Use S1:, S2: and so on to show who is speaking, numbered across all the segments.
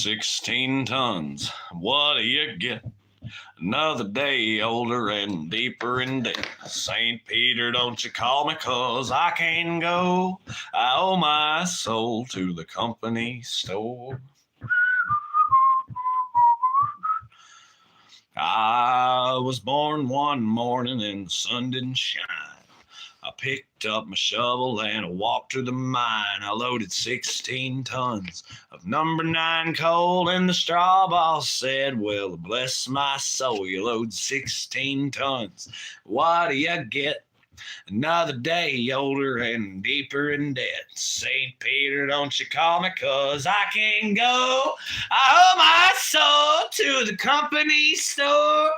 S1: 16 tons. What do you get? Another day older and deeper in debt. St. Peter, don't you call me, 'cause I can't go. I owe my soul to the company store. I was born one morning and the sun didn't shine. I picked up my shovel and I walked to the mine. I loaded 16 tons of number 9 coal, and the straw boss said, well, bless my soul, you load 16 tons. What do you get? Another day older and deeper in debt. St. Peter, don't you call me, 'cause I can't go. I owe my soul to the company store.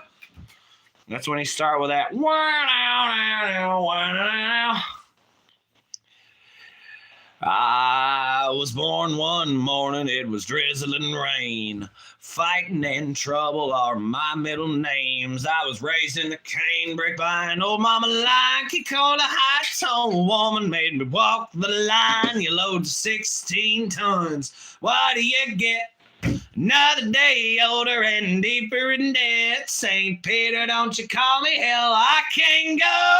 S1: That's when he started with that. I was born one morning, it was drizzling rain. Fighting and trouble are my middle names. I was raised in the canebrake by an old mama line. He called a high-tone woman, made me walk the line. You load 16 tons, what do you get? Another day older and deeper in debt. St. Peter, don't you call me, hell, I can't go.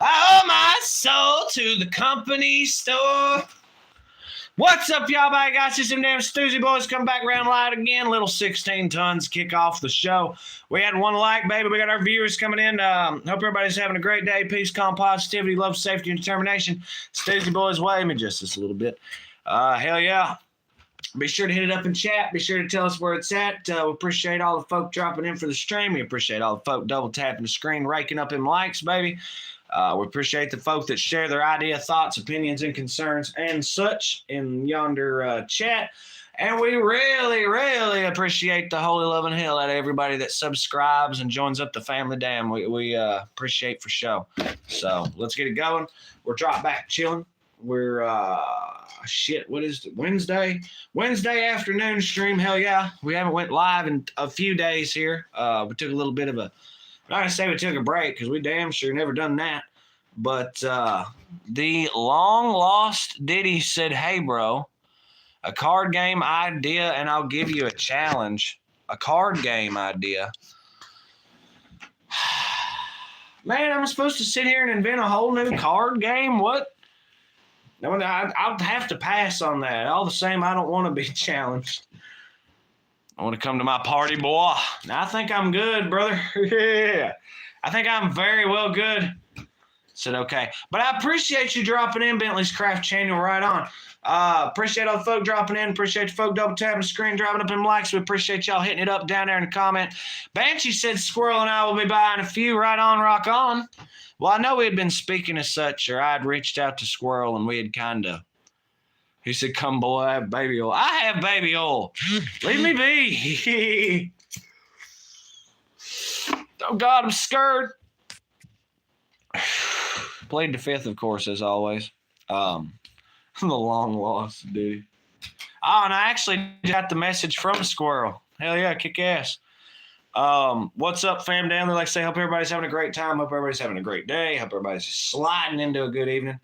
S1: I owe my soul to the company store. What's up, y'all? I got you some damn Stoosey Boys. Come back around live again. Little 16 tons kick off the show. We had one like, baby. We got our viewers coming in. Hope everybody's having a great day. Peace, calm, positivity, love, safety, and determination. Stoosey Boys, wave me just this a little bit. Hell yeah. Be sure to hit it up in chat. Be sure to tell us where it's at. We appreciate all the folk dropping in for the stream. We appreciate all the folk double tapping the screen, raking up them likes, baby. We appreciate the folk that share their idea, thoughts, opinions, and concerns and such in yonder chat. And we really, really appreciate the holy loving hell out of everybody that subscribes and joins up the family. Damn, we appreciate for show. So let's get it going. We're drop back chilling. We're what is it? Wednesday afternoon stream. Hell yeah, we haven't went live in a few days here. We took a little bit of a, I'm not gonna say we took a break, because we damn sure never done that, but the long lost Diddy said, hey bro, a card game idea and I'll give you a challenge. A card game idea. Man, I'm supposed to sit here and invent a whole new card game? What? No, I'll have to pass on that. All the same, I don't want to be challenged. I want to come to my party, boy. Now, I think I'm good, brother. Yeah. I think I'm very well good. Said okay. But I appreciate you dropping in, Bentley's Craft Channel, right on. Appreciate all the folk dropping in. Appreciate the folk double tapping the screen, driving up in likes. We appreciate y'all hitting it up down there in the comment. Banshee said Squirrel and I will be buying a few. Right on, rock on. Well, I know we had been speaking as such, or I'd reached out to Squirrel and we had kind of, he said, come boy, I have baby oil. I have baby oil. Leave me be. Oh, God, I'm scared. Played the fifth, of course, as always. The long lost dude. Oh, and I actually got the message from Squirrel. Hell yeah, kick ass. What's up, fam, down there? Like I say, hope everybody's having a great time. Hope everybody's having a great day. Hope everybody's sliding into a good evening.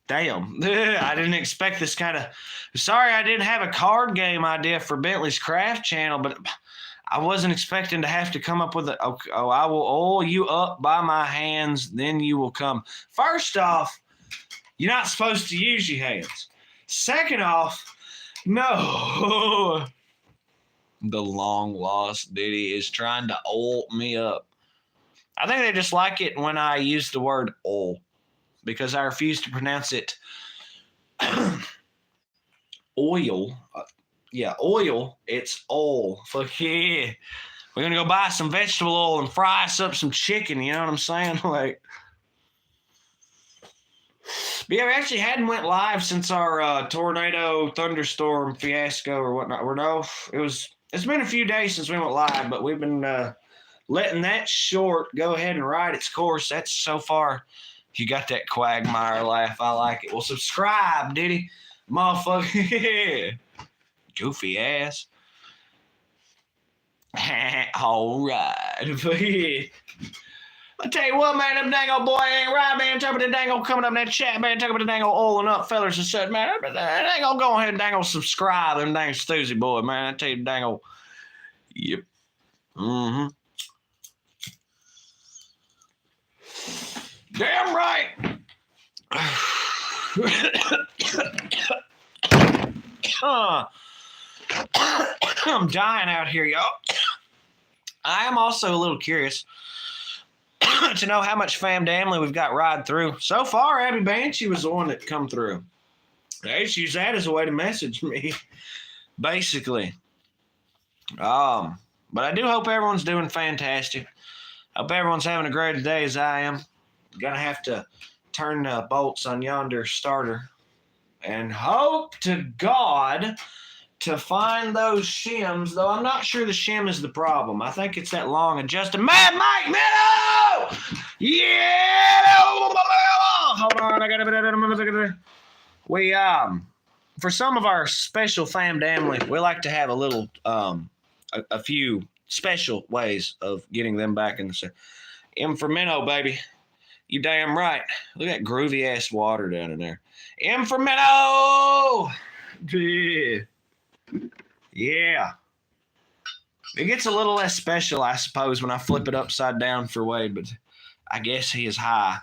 S1: Damn, I didn't expect this kind of. Sorry, I didn't have a card game idea for Bentley's Craft Channel, but I wasn't expecting to have to come up with a. Oh, I will oil you up by my hands, then you will come. First off, you're not supposed to use your hands. Second off, no. The long lost Diddy is trying to oil me up. I think they just like it when I use the word oil, because I refuse to pronounce it oil. Oil. It's oil. Fuck yeah. We're going to go buy some vegetable oil and fry us up some chicken. You know what I'm saying? Like, but yeah, we actually hadn't went live since our tornado thunderstorm fiasco or whatnot. It's been a few days since we went live, but we've been letting that short go ahead and ride its course. That's so far. You got that Quagmire laugh. I like it. Well, subscribe, Diddy. Motherfucker. Goofy ass. All right. I tell you what, man, them dango boy ain't right, man. Talk about the dango coming up in that chat, man. Talk about the dango oiling up fellers and shit, man. They ain't gonna go ahead and dango subscribe them dang Stoosey Boy, man. I tell you, dango. Yep. Mm-hmm. Damn right. I'm dying out here, y'all. I am also a little curious to know how much fam family we've got riding through. So far, Abby Banshee was the one that come through. They just use that as a way to message me, basically. But I do hope everyone's doing fantastic. Hope everyone's having a great day as I am. Gonna have to turn the bolts on yonder starter and hope to God to find those shims, though I'm not sure the shim is the problem. I think it's that long adjusted. Mad Mike Minnow! Yeah! Hold on, I got a we for some of our special fam family, we like to have a little a few special ways of getting them back in the M for minnow, baby. You damn right. Look at that groovy ass water down in there. M for minnow! Yeah. It gets a little less special, I suppose, when I flip it upside down for Wade, but I guess he is high.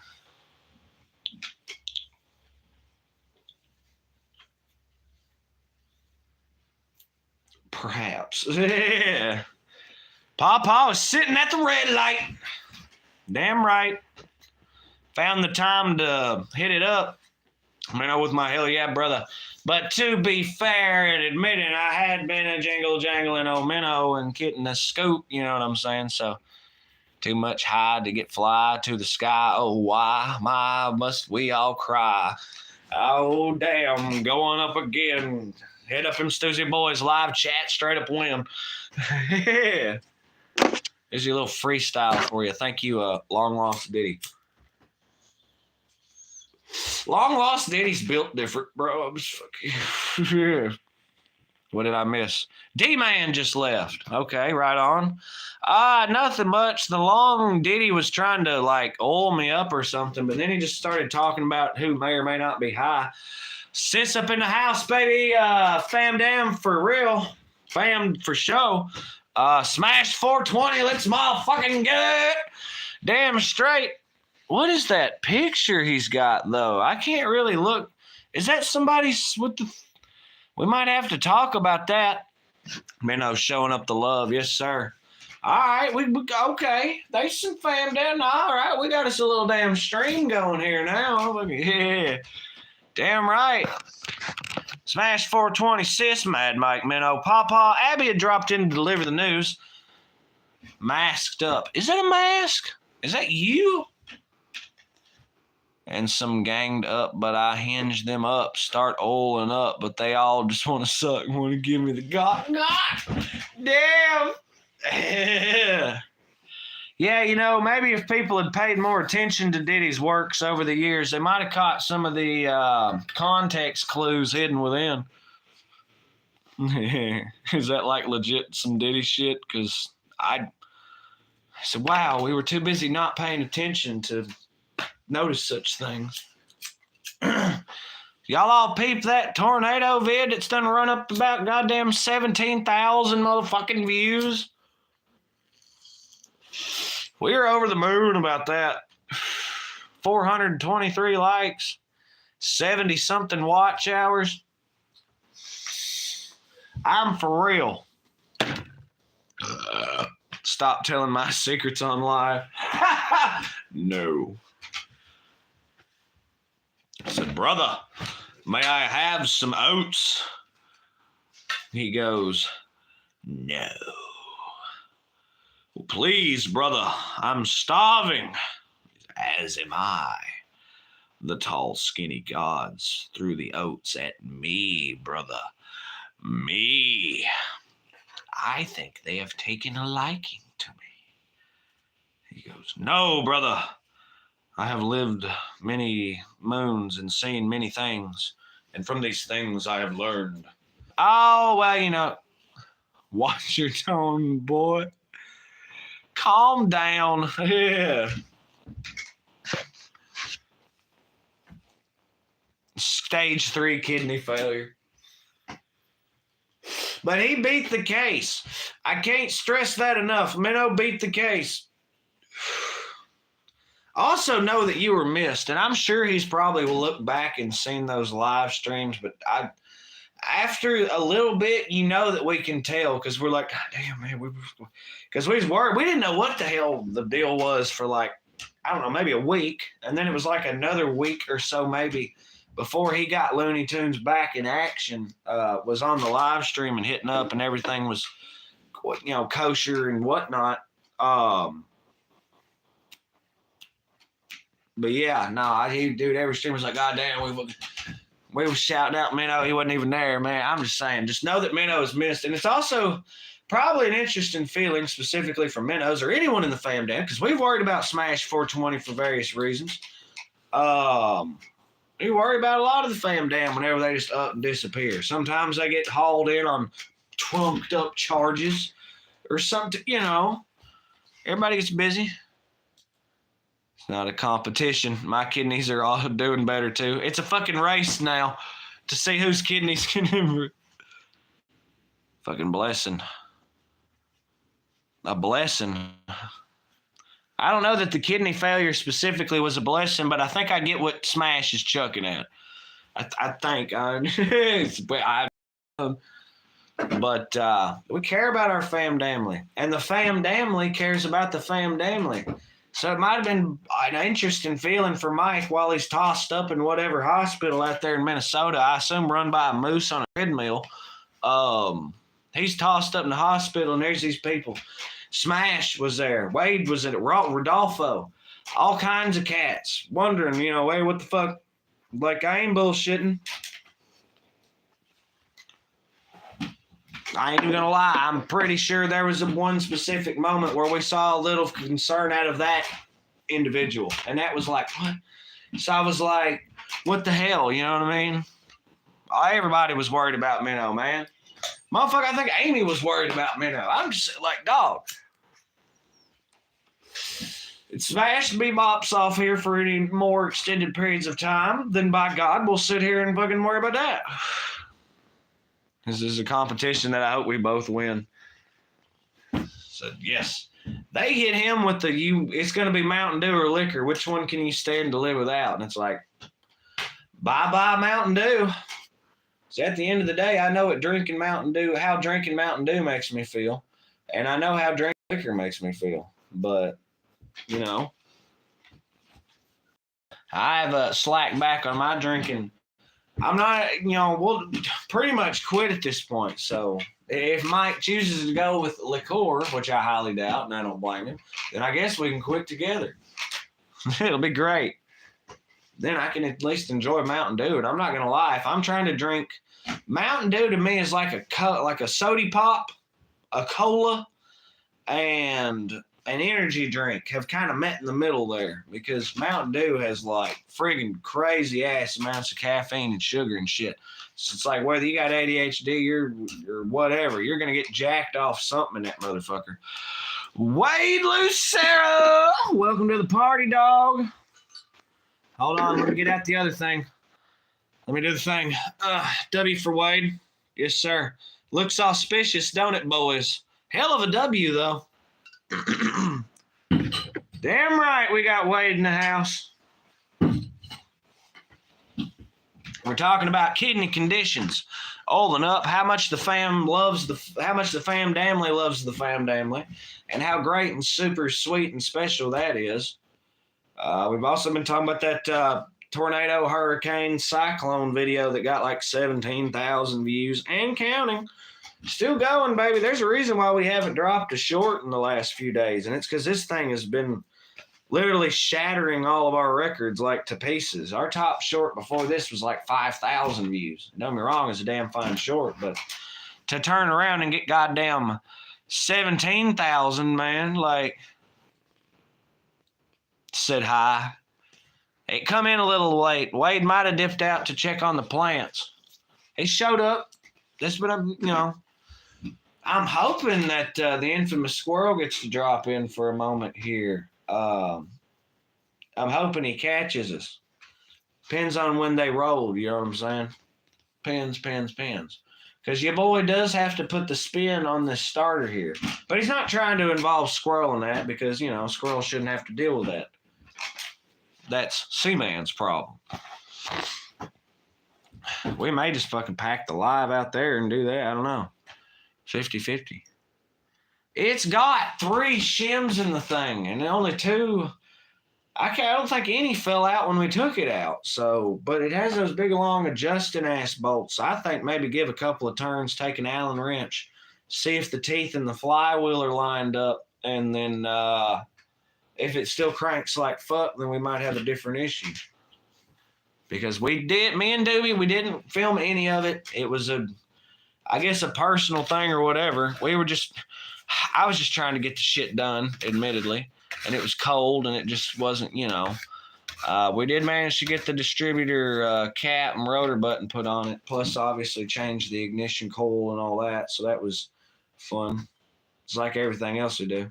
S1: Perhaps. Yeah. Pawpaw was sitting at the red light. Damn right. Found the time to hit it up. With my hell yeah brother. But to be fair and admitting, I had been a jangling old minnow and getting a scoop, you know what I'm saying? So too much high to get fly to the sky. Oh, why must we all cry? Oh, damn, going up again. Hit up them Stoosey Boys live chat, straight up win. Yeah. Here's your little freestyle for you. Thank you, Long Lost Diddy. Long Lost Diddy's built different, bro. Yeah. What did I miss? D-Man just left. Okay, right on. Nothing much. The long Diddy was trying to, oil me up or something, but then he just started talking about who may or may not be high. Sits up in the house, baby. Fam damn for real. Fam for show. Smash 420. Let's motherfucking get it. Damn straight. What is that picture he's got, though? I can't really look. Is that somebody's with the... We might have to talk about that. Minnow showing up the love. Yes, sir. All right. Okay. There's some fam down. All right. We got us a little damn stream going here now. Yeah. Damn right. Smash 420 sis, Mad Mike Minnow. Pawpaw. Abby had dropped in to deliver the news. Masked up. Is that a mask? Is that you? And some ganged up, but I hinged them up, start oiling up, but they all just want to suck and want to give me the God. Damn. Yeah, maybe if people had paid more attention to Diddy's works over the years, they might have caught some of the context clues hidden within. Is that legit some Diddy shit? Because I said, wow, we were too busy not paying attention to notice such things. Y'all all peep that tornado vid that's done run up about goddamn 17,000 motherfucking views? We were over the moon about that. 423 likes, 70-something watch hours. I'm for real. Stop telling my secrets on live. No. I said, brother, may I have some oats? He goes, no. Well, please, brother, I'm starving. As am I. The tall, skinny gods threw the oats at me, brother. Me. I think they have taken a liking to me. He goes, no, brother. I have lived many moons and seen many things, and from these things I have learned. Oh, well, watch your tone, boy. Calm down. Yeah. stage 3 kidney failure. But he beat the case. I can't stress that enough. Minnow beat the case. Also know that you were missed, and I'm sure he's probably will look back and seen those live streams, but after a little bit, you know that we can tell because we're like, God damn, man, because we was worried. We didn't know what the hell the deal was for like, I don't know, maybe a week, and then it was like another week or so maybe before he got Looney Tunes back in action, was on the live stream and hitting up, and everything was, kosher and whatnot. But yeah, no, dude, every stream was like, God damn, we was shouting out Minnow. He wasn't even there, man. I'm just saying, just know that Minnow is missed. And it's also probably an interesting feeling specifically for Minnows or anyone in the fam dam, because we've worried about Smash 420 for various reasons. We worry about a lot of the fam dam whenever they just up and disappear. Sometimes they get hauled in on trumped up charges or something, Everybody gets busy. Not a competition. My kidneys are all doing better too. It's a fucking race now to see whose kidneys can improve. Fucking blessing. A blessing. I don't know that the kidney failure specifically was a blessing, but I think I get what Smash is chucking at. I think. But we care about our fam damly, and the fam damly cares about the fam damly. So it might have been an interesting feeling for Mike while he's tossed up in whatever hospital out there in Minnesota. I assume run by a moose on a treadmill. He's tossed up in the hospital, and there's these people. Smash was there. Wade was at it. Rodolfo. All kinds of cats wondering, hey, what the fuck? Like, I ain't bullshitting. I ain't even gonna lie. I'm pretty sure there was one specific moment where we saw a little concern out of that individual. And that was like, what? So I was like, what the hell? You know what I mean? Everybody was worried about Minnow, man. Motherfucker, I think Amy was worried about Minnow. I'm just like, dog. It's Smash and be mops off here for any more extended periods of time, then by God, we'll sit here and fucking worry about that. This is a competition that I hope we both win. So, yes. They hit him with it's going to be Mountain Dew or liquor. Which one can you stand to live without? And it's like, bye-bye Mountain Dew. So at the end of the day, I know how drinking Mountain Dew makes me feel. And I know how drinking liquor makes me feel. But, I've slacked back on my drinking. I'm not, we'll pretty much quit at this point. So if Mike chooses to go with liqueur, which I highly doubt, and I don't blame him, then I guess we can quit together. It'll be great. Then I can at least enjoy Mountain Dew. And I'm not going to lie, if I'm trying to drink, Mountain Dew to me is like a soda pop, a cola, and an energy drink have kind of met in the middle there, because Mountain Dew has like friggin' crazy ass amounts of caffeine and sugar and shit. So it's like whether you got ADHD or whatever, you're going to get jacked off something in that motherfucker. Wade Lucero, welcome to the party, dog. Hold on, let me get out the other thing. Let me do the thing. W for Wade. Yes, sir. Looks auspicious, don't it, boys? Hell of a W, though. Damn right we got Wade in the house. We're talking about kidney conditions. Old and up, how much the fam damly loves the fam damly, and how great and super sweet and special that is. We've also been talking about that tornado, hurricane, cyclone video that got like 17,000 views and counting. Still going, baby. There's a reason why we haven't dropped a short in the last few days, and it's because this thing has been literally shattering all of our records like to pieces. Our top short before this was like 5,000 views. Don't get me wrong, it's a damn fine short, but to turn around and get goddamn 17,000, man, like, said hi. It come in a little late. Wade might have dipped out to check on the plants. He showed up. This been I'm hoping that the infamous squirrel gets to drop in for a moment here. I'm hoping he catches us. Depends on when they rolled, you know what I'm saying? Pins. Because your boy does have to put the spin on this starter here. But he's not trying to involve Squirrel in that because, you know, Squirrel shouldn't have to deal with that. That's Seaman's problem. We may just fucking pack the live out there and do that. I don't know. 50-50. It's got 3 shims in the thing, and only 2. I don't think any fell out when we took it out. So, but it has those big long adjusting ass bolts. So I think maybe give a couple of turns, take an Allen wrench, see if the teeth and the flywheel are lined up, and then if it still cranks like fuck, then we might have a different issue. Because me and Doobie, we didn't film any of it. It was I guess a personal thing or whatever. I was just trying to get the shit done, admittedly. And it was cold, and it just wasn't, you know. We did manage to get the distributor cap and rotor button put on it, plus obviously change the ignition coil and all that. So that was fun. It's like everything else we do.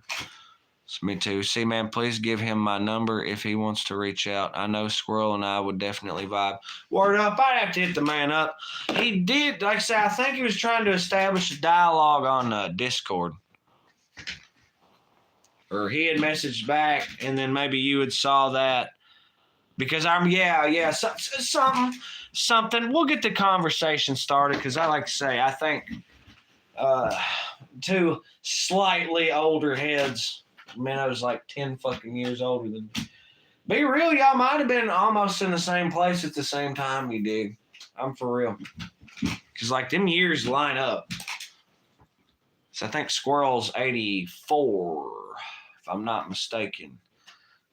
S1: So me too. See, man, please give him my number if he wants to reach out. I know Squirrel and I would definitely vibe. Word up, I'd have to hit the man up. He did, like I said, I think he was trying to establish a dialogue on Discord. Or he had messaged back, and then maybe you had saw that. Because something. We'll get the conversation started, because I like to say, I think 2 slightly older heads, man, I was like 10 fucking years older than. Be real, y'all might have been almost in the same place at the same time you did. I'm for real. Because, like, them years line up. So I think Squirrel's 84. I'm not mistaken.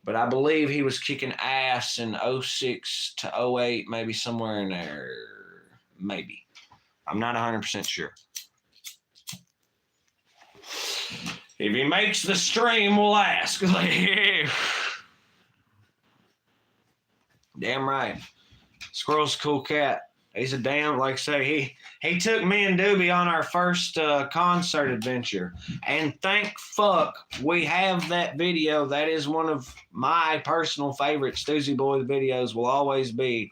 S1: But I believe he was kicking ass in 06 to 08, maybe somewhere in there. Maybe. I'm not 100% sure. If he makes the stream, we'll ask. Damn right. Squirrel's a cool cat. He's a damn, like I say, he took me and Doobie on our first concert adventure. And thank fuck we have that video. That is one of my personal favorite Stoosey Boys videos. Will always be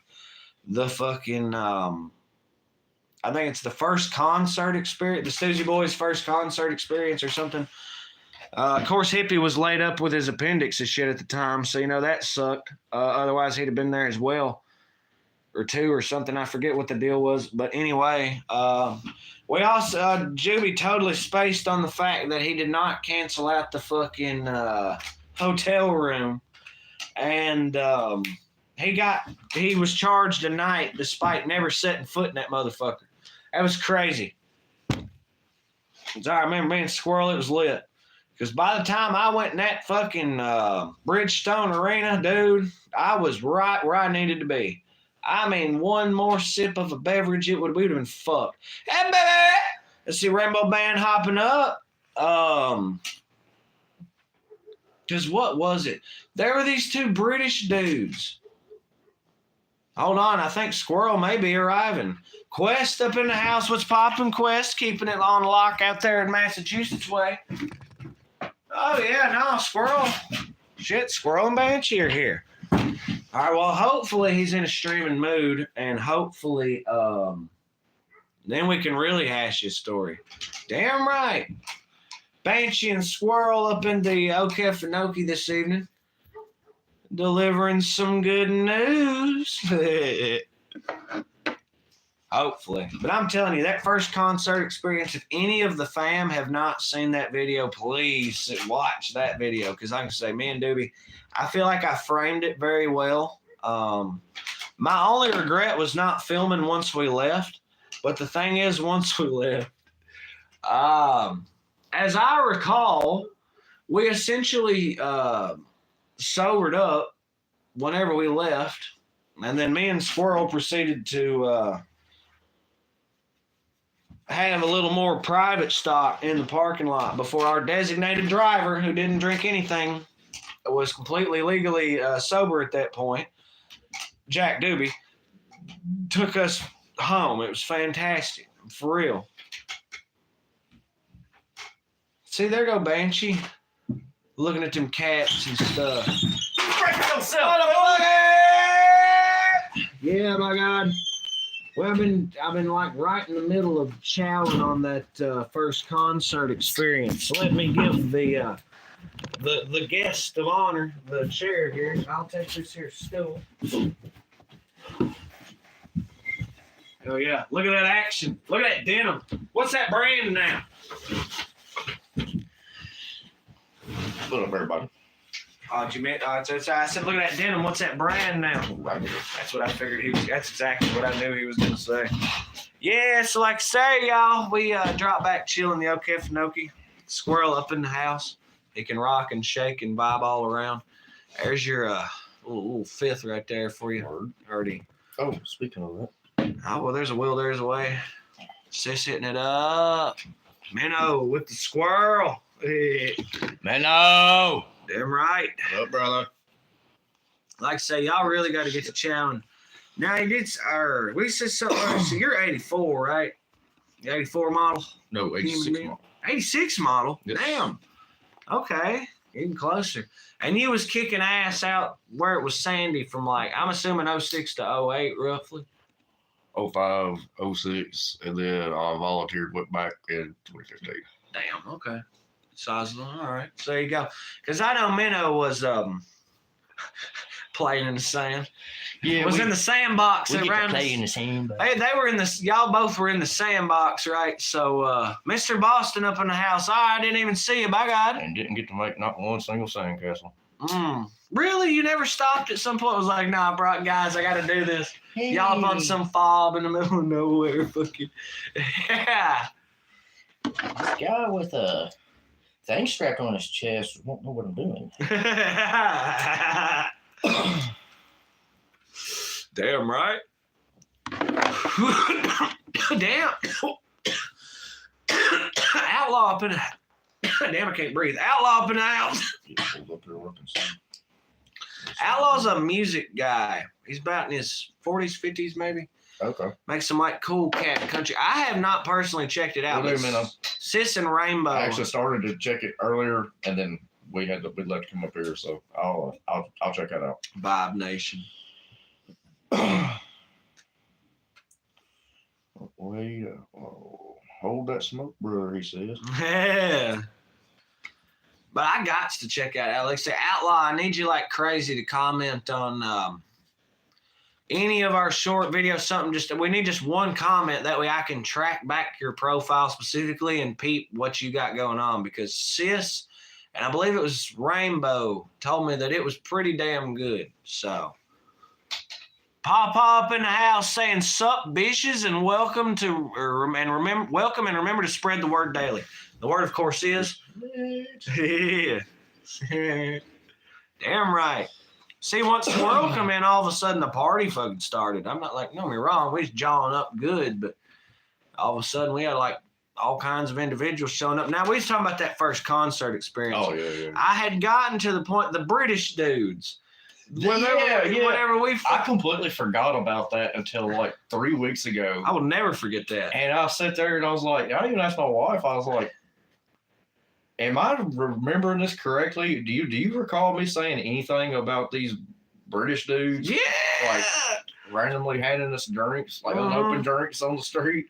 S1: the fucking, I think it's the first concert experience, the Stoosey Boys' first concert experience or something. Of course, Hippie was laid up with his appendix and shit at the time. So, you know, that sucked. Otherwise, he'd have been there as well. Or 2 or something. I forget what the deal was. But anyway, we also, Juby totally spaced on the fact that he did not cancel out the fucking hotel room. And he was charged a night despite never setting foot in that motherfucker. That was crazy. I remember being Squirrel, it was lit. Because by the time I went in that fucking Bridgestone Arena, dude, I was right where I needed to be. I mean, one more sip of a beverage, we would have been fucked. Hey, baby! Let's see Rainbow Band hopping up. Because what was it? There were these 2 British dudes. Hold on, I think Squirrel may be arriving. Quest up in the house. What's poppin', Quest? Keeping it on lock out there in Massachusetts way. Oh, yeah, no, Squirrel. Shit, Squirrel and Banshee are here. All right, well, hopefully he's in a streaming mood, and hopefully then we can really hash his story. Damn right. Banshee and Squirrel up in the Okefenokee this evening, delivering some good news. Hopefully. But I'm telling you, that first concert experience, if any of the fam have not seen that video, please watch that video. Because I can say, me and Doobie, I feel like I framed it very well. My only regret was not filming once we left. But the thing is, once we left, as I recall, we essentially sobered up whenever we left. And then me and Squirrel proceeded to have a little more private stock in the parking lot before our designated driver, who didn't drink anything, was completely legally sober at that point, Jack Doobie, took us home. It was fantastic, for real. See, there go Banshee, looking at them cats and stuff. Break yourself. Yeah, my God. Well, I've been like right in the middle of chowing on that first concert experience. So let me give the guest of honor the chair here. I'll take this here stool. Oh yeah, look at that action. Look at that denim. What's that brand now?
S2: What up, everybody?
S1: Oh, you meant? I said, look at that denim. What's that brand now? That's what I figured he was. That's exactly what I knew he was gonna say. Yeah, so like I say, y'all, we drop back chilling the Okefenokee. Squirrel up in the house. He can rock and shake and vibe all around. There's your little fifth right there for you. Already.
S2: Oh, speaking of that.
S1: Oh well, there's a will, there's a way. Sis hitting it up. Minnow with the squirrel.
S2: Minnow!
S1: Damn right.
S2: What up, brother?
S1: Like I say, y'all really got to get to chowing. Now, you did, we said something. So you're 84, right? 84 model?
S2: No, 86 model.
S1: 86 model?
S2: Yes.
S1: Damn. Okay. Even closer. And you was kicking ass out where it was sandy from like, I'm assuming 06 to 08, roughly.
S2: 05, 06, and then I volunteered, went back in 2015.
S1: Damn, okay. Sizable. All right. So there you go. Because I know Minnow was playing in the sand.
S2: Yeah,
S1: was in the sandbox
S2: we
S1: around.
S2: play in the sand.
S1: Hey, they were in the. Y'all both were in the sandbox, right? So, Mr. Boston up in the house. I didn't even see you. By God.
S2: And didn't get to make not one single sandcastle.
S1: Really? You never stopped at some point? It was like, nah, bro, guys, I got to do this. Hey. Y'all up on some fob in the middle of nowhere, fucking. Yeah.
S2: This guy with a thing strapped on his chest won't know what I'm doing.
S1: Damn right. Damn. Outlaw up in the. Damn, I can't breathe. Outlaw up in the house. Outlaw's a music guy. He's about in his 40s, 50s, maybe.
S2: Okay.
S1: Makes some like cool cat country. I have not personally checked it out. Sis and Rainbow.
S2: I actually started to check it earlier, and then we'd let it come up here, so I'll check that out.
S1: Vibe Nation.
S2: Wait, hold that smoke, brother, he says.
S1: Yeah. But I got to check out Alex. Say, Outlaw, I need you like crazy to comment on any of our short videos, something. We need just one comment. That way I can track back your profile specifically and peep what you got going on. Because Sis, and I believe it was Rainbow, told me that it was pretty damn good. So, pop up in the house saying sup, bitches, and welcome to, welcome and remember to spread the word daily. The word, of course, is. Yeah. Damn right. See, once the world come in, all of a sudden the party fucking started. I'm not like, don't get me wrong, we was jawing up good, but all of a sudden we had like all kinds of individuals showing up. Now, we was talking about that first concert experience.
S2: Oh, yeah.
S1: I had gotten to the point, the British dudes. Whenever I
S2: completely forgot about that until like 3 weeks ago.
S1: I will never forget that.
S2: And I sat there and I was like, I even asked my wife, I was like, am I remembering this correctly? Do you recall me saying anything about these British dudes?
S1: Yeah.
S2: Like randomly handing us drinks, like unopened drinks on the street.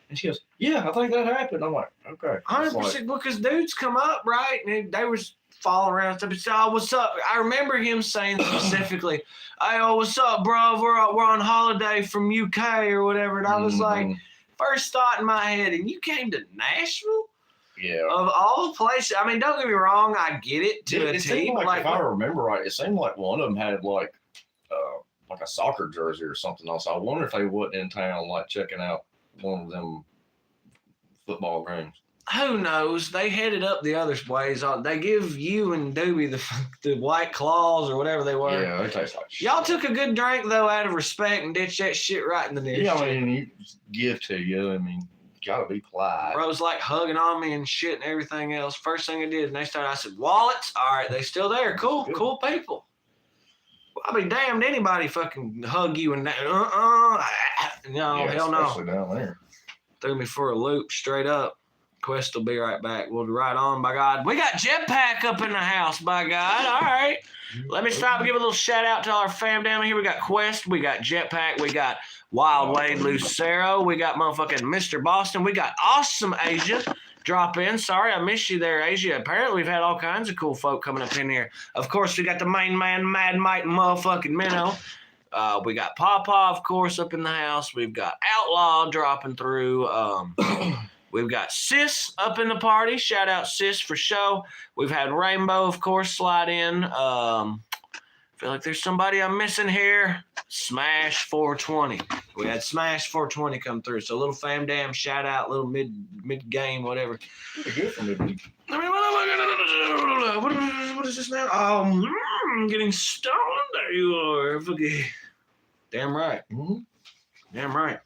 S2: And she goes, yeah, I think that happened. I'm like, okay.
S1: 100%, because dudes come up, right? And they was following around and stuff. And say, oh, what's up? I remember him saying specifically, hey, oh, what's up, bro? We're on holiday from UK or whatever. And I was like, first thought in my head, and you came to Nashville?
S2: Yeah.
S1: Of all places, I mean, don't get me wrong, I get it to a team.
S2: Like, if I remember right, it seemed like one of them had like a soccer jersey or something else. I wonder if they wasn't in town, like checking out one of them football games.
S1: Who knows? They headed up the other ways. They give you and Doobie the White Claws or whatever they were.
S2: Yeah, they taste like shit.
S1: Y'all took a good drink, though, out of respect and ditched that shit right in the dish.
S2: Yeah, I mean, you give to you. I mean, you got to be polite.
S1: Bro's like hugging on me and shit and everything else. First thing I did, and they started, I said, wallets? All right, they still there. Cool people. Well, I mean, damned anybody fucking hug you and no,
S2: yeah,
S1: hell no.
S2: Especially down there.
S1: Threw me for a loop straight up. Quest will be right back. We'll be right on, by God. We got Jetpack up in the house, by God. All right. Let me stop and give a little shout out to our fam down here. We got Quest. We got Jetpack. We got Wild Wade Lucero. We got motherfucking Mr. Boston. We got Awesome Asia. Drop in. Sorry, I missed you there, Asia. Apparently, we've had all kinds of cool folk coming up in here. Of course, we got the main man, Mad Mike motherfucking Minnow. We got Pawpaw, of course, up in the house. We've got Outlaw dropping through. We've got Sis up in the party. Shout out Sis for show. We've had Rainbow, of course, slide in. Feel like there's somebody I'm missing here. Smash 420. We had Smash 420 come through. So a little fam dam shout out, little mid game, whatever.
S2: Pretty good for me.
S1: What is this now? Oh, I'm getting stoned. There you are. Okay. Damn right.
S2: Mm-hmm.
S1: Damn right.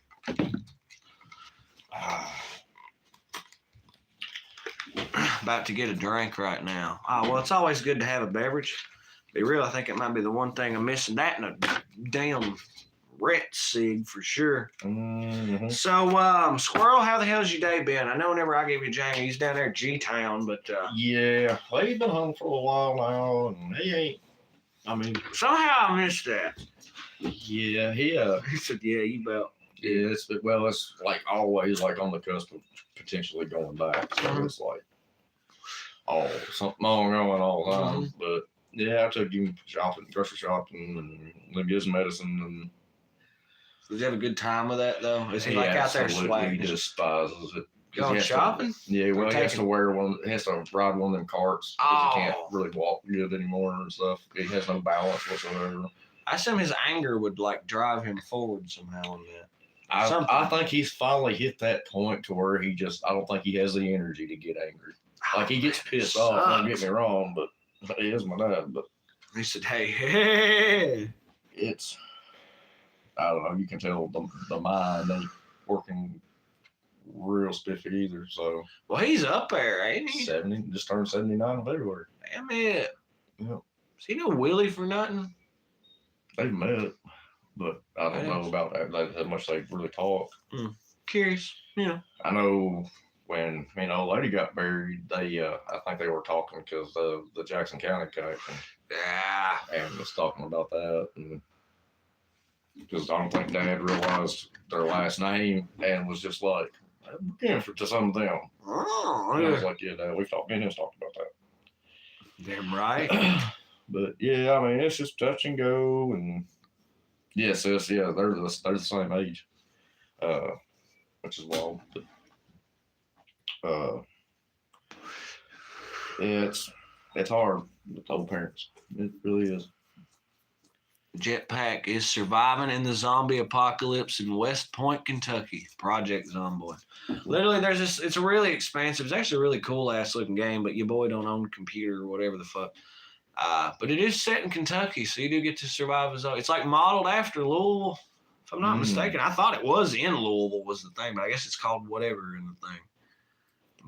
S1: About to get a drink right now. Oh, well, it's always good to have a beverage. Be real, I think it might be the one thing I'm missing. That and a damn ret cig for sure.
S2: Mm-hmm.
S1: So, Squirrel, how the hell's your day been? I know whenever I gave you Jamie, he's down there at G-Town, but...
S2: Yeah, well, he's been home for a while now, and he ain't... I mean...
S1: Somehow I missed that.
S2: Yeah,
S1: He said, yeah, you bet.
S2: yeah, it's like always like on the cusp of potentially going back. So it's like, something on going all the time. But yeah, I took him shopping, grocery shopping, and let me get his medicine. And
S1: Does he have a good time with that though? Is he like out there
S2: absolutely
S1: swagging?
S2: despises it. 'Cause
S1: Going
S2: he has to-
S1: shopping?
S2: Yeah, well, he has
S1: taking-
S2: to wear one. He has to ride one of them carts because he can't
S1: Oh.
S2: really walk good anymore and stuff. He has no balance whatsoever.
S1: I assume his anger would like drive him forward somehow on that.
S2: I think he's finally hit that point to where I don't think he has the energy to get angry. Like he gets pissed off, don't get me wrong, but he is my dad. But
S1: He said, hey.
S2: it's, I don't know, you can tell the mind ain't working real spiffy either. So
S1: Well, he's up there, ain't he?
S2: 70, just turned 79 in February.
S1: Damn it.
S2: Yeah.
S1: Is he no Willie for nothing?
S2: They've met, but I don't know about that, how much they really talk.
S1: Curious. Yeah.
S2: I know when me and old lady got married, they I think they were talking because the Jackson County connection,
S1: Yeah.
S2: and was talking about that, and because I don't think Dad realized their last name and was just like, we're for to some of them.
S1: Oh,
S2: And I was
S1: yeah.
S2: like, yeah, Dad, we've talked, me and him talked about
S1: Damn right.
S2: that. But yeah, I mean, it's just touch and go, and yes, they're the same age, which is wild. But yeah, it's hard with old parents. It really is.
S1: Jetpack is surviving in the zombie apocalypse in West Point, Kentucky. Project Zomboy. Literally, there's this. It's really expansive. It's actually a really cool ass looking game, but your boy don't own a computer or whatever the fuck. But it is set in Kentucky, so you do get to survive as it's like modeled after Louisville, if I'm not mistaken. I thought it was in Louisville was the thing, but I guess it's called whatever in the thing.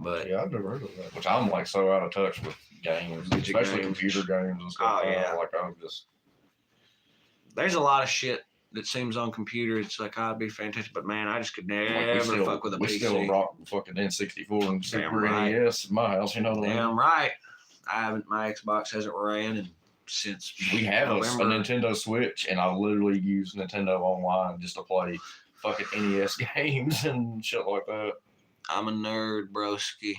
S1: But
S2: Yeah, I've never heard of that. Which I'm like so out of touch with games,
S1: Video
S2: especially
S1: games.
S2: computer games and stuff.
S1: Oh, yeah.
S2: Like I'm just.
S1: there's a lot of shit that seems on computer. It's like, I'd be fantastic, but man, I just could
S2: Like,
S1: never fuck with a
S2: we
S1: PC.
S2: still rock the fucking N64 and Super
S1: right.
S2: NES in my house. You know what I mean?
S1: Damn right. I haven't. My Xbox hasn't ran since
S2: We have a
S1: November.
S2: Nintendo Switch, and I literally use Nintendo Online just to play fucking NES games and shit like that.
S1: I'm a nerd, broski.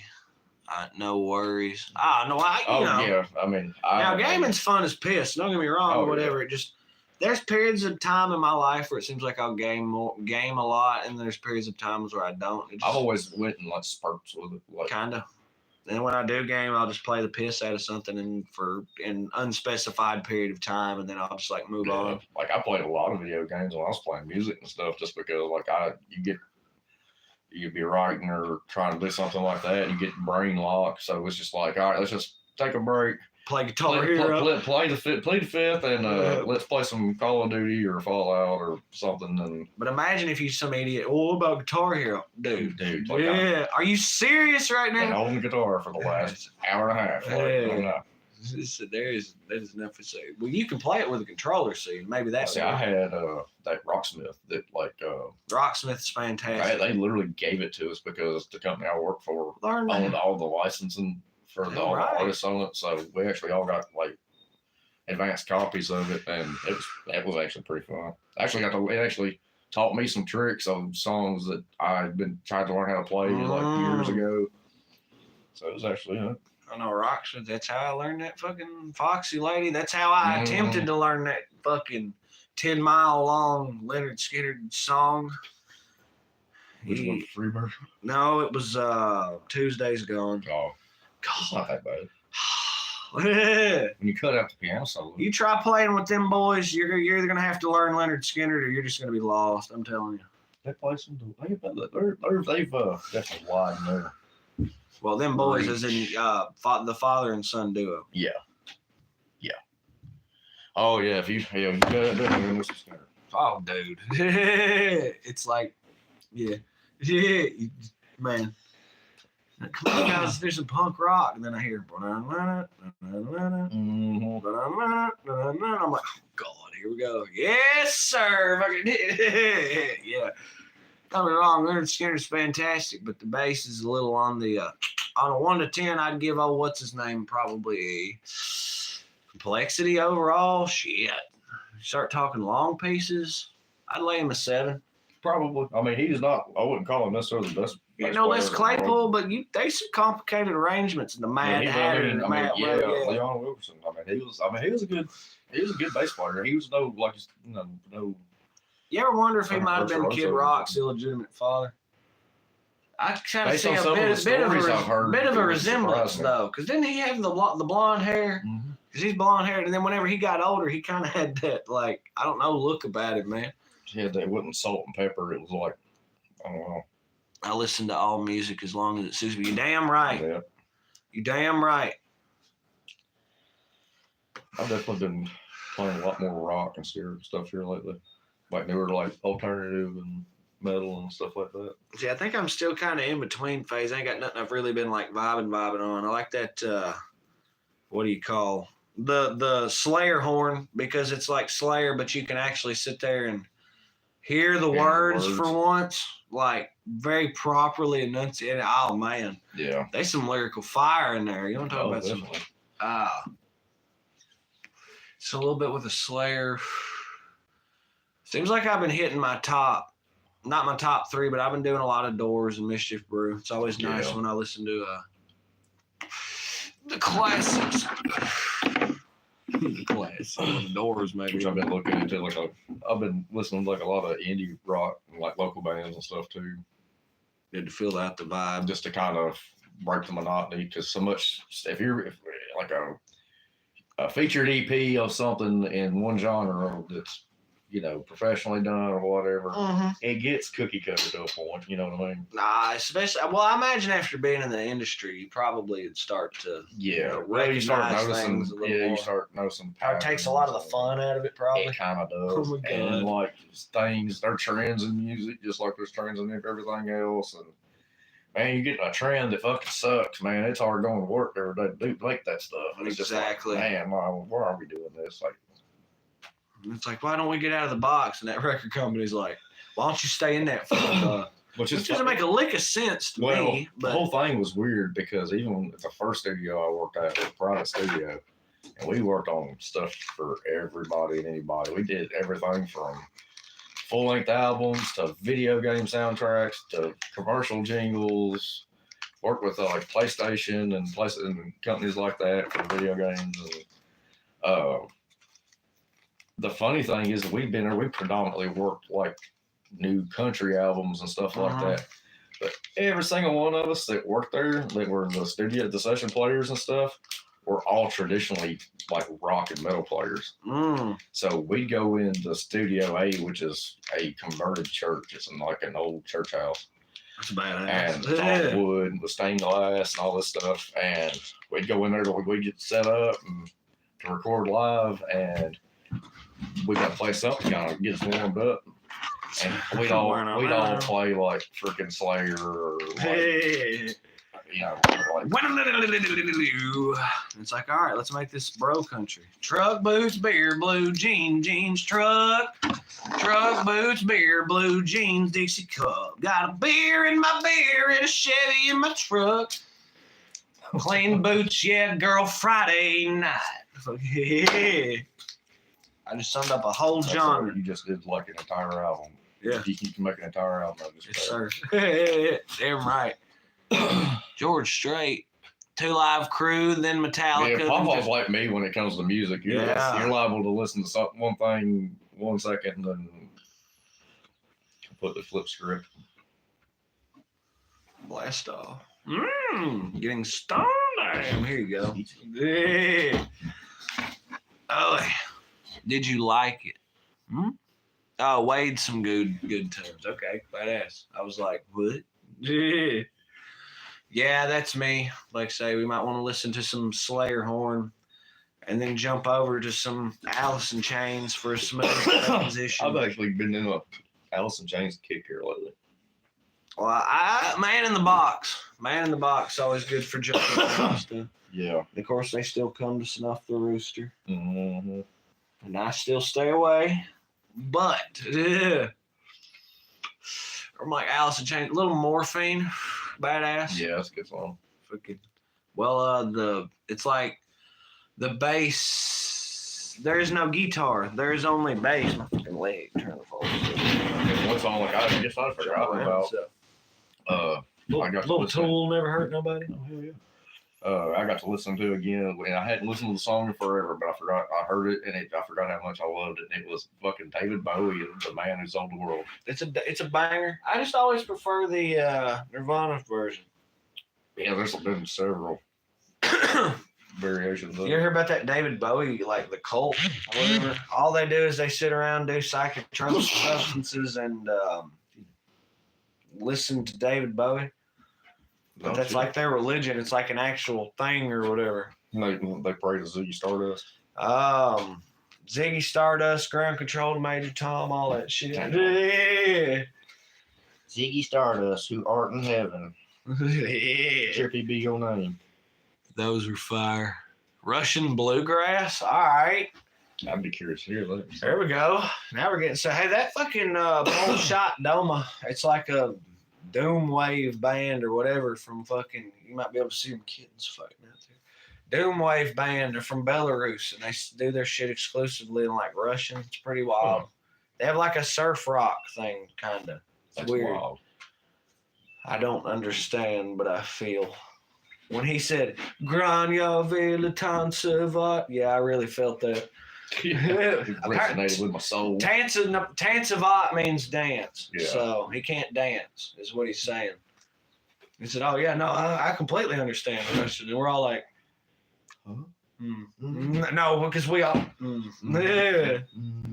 S1: No worries. No,
S2: Yeah, I mean,
S1: Now, gaming's fun as piss. Don't get me wrong,
S2: Oh,
S1: or whatever. It just there's periods of time in my life where it seems like I'll game a lot, and there's periods of times where I don't. It just,
S2: I've always went in like spurts with it. Like,
S1: kinda. And when I do game, I'll just play the piss out of something for an unspecified period of time, and then I'll just like move on.
S2: Like I played a lot of video games when I was playing music and stuff, just because like you'd be writing or trying to do something like that, and you get brain locked. So it's just like, all right, let's just take a break.
S1: Play Guitar Hero.
S2: Play the fifth, and let's play some Call of Duty or Fallout or something. And
S1: But imagine if you're some idiot. Oh, what about Guitar Hero, dude?
S2: like
S1: Yeah. Are you serious right
S2: I've been
S1: now?
S2: holding the guitar for the last hour and a half. Like,
S1: Yeah.
S2: no.
S1: There's enough to say. Well, you can play it with a controller, see, maybe that's.
S2: See, I had that Rocksmith that
S1: Rocksmith's fantastic.
S2: they literally gave it to us because the company I work for
S1: Learn
S2: owned all the licensing for all the artists on it. So we actually all got like advanced copies of it, and it was actually pretty fun. It actually taught me some tricks on songs that I'd been trying to learn how to play like years ago. So it was actually
S1: I know Rocksmith. That's how I learned that fucking Foxy Lady. That's how I attempted to learn that fucking 10-mile long Leonard Skinner song.
S2: Which one? Freebird?
S1: No, it was Tuesday's Gone.
S2: Oh, it's not that bad.
S1: When
S2: you cut out the piano solo,
S1: you try playing with them boys, you're either gonna have to learn Leonard Skinner or you're just gonna be lost. I'm telling you.
S2: They play some. They've definitely widened there.
S1: Well, them boys is in the father and son duo.
S2: Yeah. Oh yeah, if you definitely listen to Skinner.
S1: Oh, dude, it's like, yeah, man. Come on, guys, there's some punk rock, and then I hear, I'm like, oh God, here we go. Yes, sir. Yeah. Don't be wrong, Leonard Skinner's fantastic, but the bass is a little on the on a 1 to 10. I'd give what's his name probably complexity overall. Shit, start talking long pieces, I'd lay him a 7.
S2: Probably. I mean, he's not. I wouldn't call him necessarily the best.
S1: Les Claypool, but there's some complicated arrangements in the Mad Hatter and the Mad.
S2: Leon Wilkerson. He was a good bass player. He was no.
S1: You ever wonder if he might have been Kid Rock's illegitimate father? I kind of see a bit of a resemblance though, because didn't he have the blonde hair? Because he's blonde haired, and then whenever he got older, he kind of had that look about it, man.
S2: Yeah, they wasn't salt and pepper. It was like, I don't know.
S1: I listen to all music as long as it suits me. You damn right.
S2: Yeah.
S1: You damn right.
S2: I've definitely been playing a lot more rock and stuff here lately. Like newer, like alternative and metal and stuff like that.
S1: See, I think I'm still kind of in between phase. I ain't got nothing I've really been like vibing on. I like that. What do you call the Slayer horn, because it's like Slayer, but you can actually sit there and hear the words for once, like very properly enunciated. Oh man,
S2: yeah,
S1: there's some lyrical fire in there. You want to talk about
S2: definitely.
S1: It's a little bit with a Slayer. Seems like I've been hitting my top, not my top 3, but I've been doing a lot of Doors and Mischief Brew. It's always nice when I listen to the classics. The classics, the Doors, maybe.
S2: Which I've been looking into. I've been listening to a lot of indie rock and local bands and stuff too.
S1: Good to feel out the vibe,
S2: just to kind of break the monotony, because so much. If like a featured EP of something in one genre that's professionally done or whatever, it gets cookie cutter to a point. You know what I mean?
S1: Especially. Well, I imagine after being in the industry, you probably would start to
S2: you start noticing. You start noticing.
S1: It takes a lot of the fun out of it, probably.
S2: It kind of does. Oh my God. And there are trends in music, just like there's trends in everything else. And man, you get a trend that fucking sucks, man. It's hard going to work every day to make that stuff. And it's
S1: exactly.
S2: Just like, man, why are we doing this?
S1: It's like, why don't we get out of the box? And that record company's like, why don't you stay in that for which doesn't make a lick of sense to me. But
S2: the whole thing was weird, because even at the first studio I worked at, was a private studio, and we worked on stuff for everybody and anybody. We did everything from full-length albums to video game soundtracks to commercial jingles. Worked with PlayStation and companies like that for video games. And the funny thing is that we predominantly worked new country albums and stuff like that. But every single one of us that worked there, that were in the studio, the session players and stuff, were all traditionally rock and metal players. So we'd go into Studio A, which is a converted church. It's in an old church house.
S1: That's badass.
S2: And it's all wood with stained glass and all this stuff. And we'd go in there we'd get set up to record live, and we got to play something kind of get us warmed up, and we'd all play freaking Slayer or you know, like,
S1: it's like, all right, let's make this bro country. Truck, boots, beer, blue jeans, truck boots, beer, blue jeans, Dixie cup. Got a beer in my beer and a Chevy in my truck. Clean boots, yeah, girl, Friday night. I just summed up a whole genre.
S2: You just did like an entire album.
S1: Yeah.
S2: You can make an entire album of this.
S1: Yes, sir. Damn right. George Strait, Two Live Crew, then Metallica.
S2: Yeah, Papa's like me when it comes to music. You're liable to listen to something, one thing 1 second and put the flip script.
S1: Blast off. Getting stoned. Damn, here you go. Yeah. Oh, did you like it? Oh, Wade, some good terms. Okay, badass. I was like, what? Yeah, that's me. Like I say, we might want to listen to some Slayer horn and then jump over to some Alice in Chains for a smooth transition.
S2: I've actually been in a Alice in Chains kick here lately.
S1: Well, Man in the Box, always good for jumping and stuff.
S2: Yeah.
S1: And of course, they still come to Snuff the Rooster.
S2: Mm-hmm.
S1: And I still stay away. But, I'm like Alice in Chains, little Morphine, badass.
S2: Yeah, that's a good song.
S1: Fucking, well, it's like the bass. There is no guitar. There is only bass. My fucking leg trying to fall.
S2: Okay, one song like I guess I forgot about.
S1: Little Tool never hurt nobody.
S2: Oh hell yeah. I got to listen to it again, and I hadn't listened to the song in forever, but I heard it, and I forgot how much I loved it. And it was fucking David Bowie and The Man Who Sold the World.
S1: It's a banger. I just always prefer the Nirvana version.
S2: Yeah, there's been several variations of it.
S1: You ever hear about that David Bowie, like the cult or whatever? All they do is they sit around, do psychotropic substances, and listen to David Bowie. But that's like their religion. It's like an actual thing or whatever.
S2: They pray to Ziggy Stardust.
S1: Ziggy Stardust, Ground Control, Major Tom, all that shit.
S2: Yeah. Ziggy Stardust, who art in heaven.
S1: Yeah.
S2: Trippy be your name.
S1: Those are fire. Russian bluegrass. All right.
S2: I'd be curious to hear that.
S1: There we go. Now we're getting hey, that fucking Bull Shot Doma. It's like a Doom Wave band or whatever from fucking. You might be able to see them kittens fighting out there. Doom Wave band. They're from Belarus and they do their shit exclusively in like Russian. It's pretty wild. They have like a surf rock thing, kind of. It's weird. Wild. I don't understand, but I feel. When he said, Grania Velatantsevat, yeah, I really felt that.
S2: It resonated with my soul.
S1: Tansevat means dance.
S2: Yeah.
S1: So he can't dance, is what he's saying. He said, oh, yeah, no, I completely understand the Russian. And we're all like, huh? No, because we all, yeah.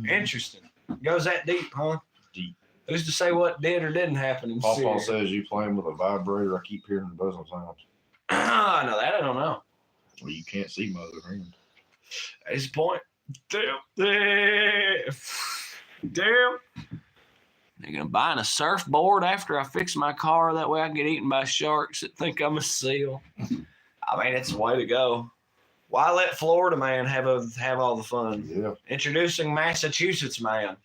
S1: Interesting. Goes that deep, huh?
S2: Deep.
S1: Who's to say what did or didn't happen in
S2: Papa says you playing with a vibrator. I keep hearing the buzzing sounds.
S1: No, that I don't know.
S2: Well, you can't see my other hand.
S1: That's the point. Damn. They're gonna buy a surfboard after I fix my car. That way I can get eaten by sharks that think I'm a seal. I mean, it's the way to go. Why let Florida man have all the fun?
S2: Yeah.
S1: Introducing Massachusetts man.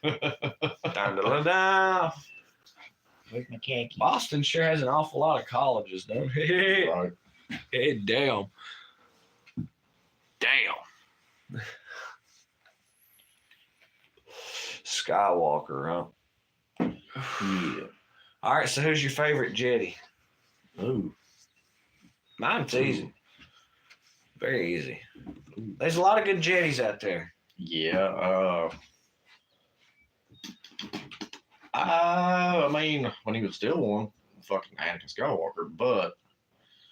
S1: Dun-dun-dun-dun.
S2: Where's my khaki?
S1: Boston sure has an awful lot of colleges, don't it?
S2: Right.
S1: Hey, damn. Skywalker, huh?
S2: Yeah.
S1: All right, so who's your favorite jetty?
S2: Ooh.
S1: Mine's easy. Very easy. There's a lot of good jetties out there.
S2: Yeah. I mean, when he was still one, fucking Anakin Skywalker, but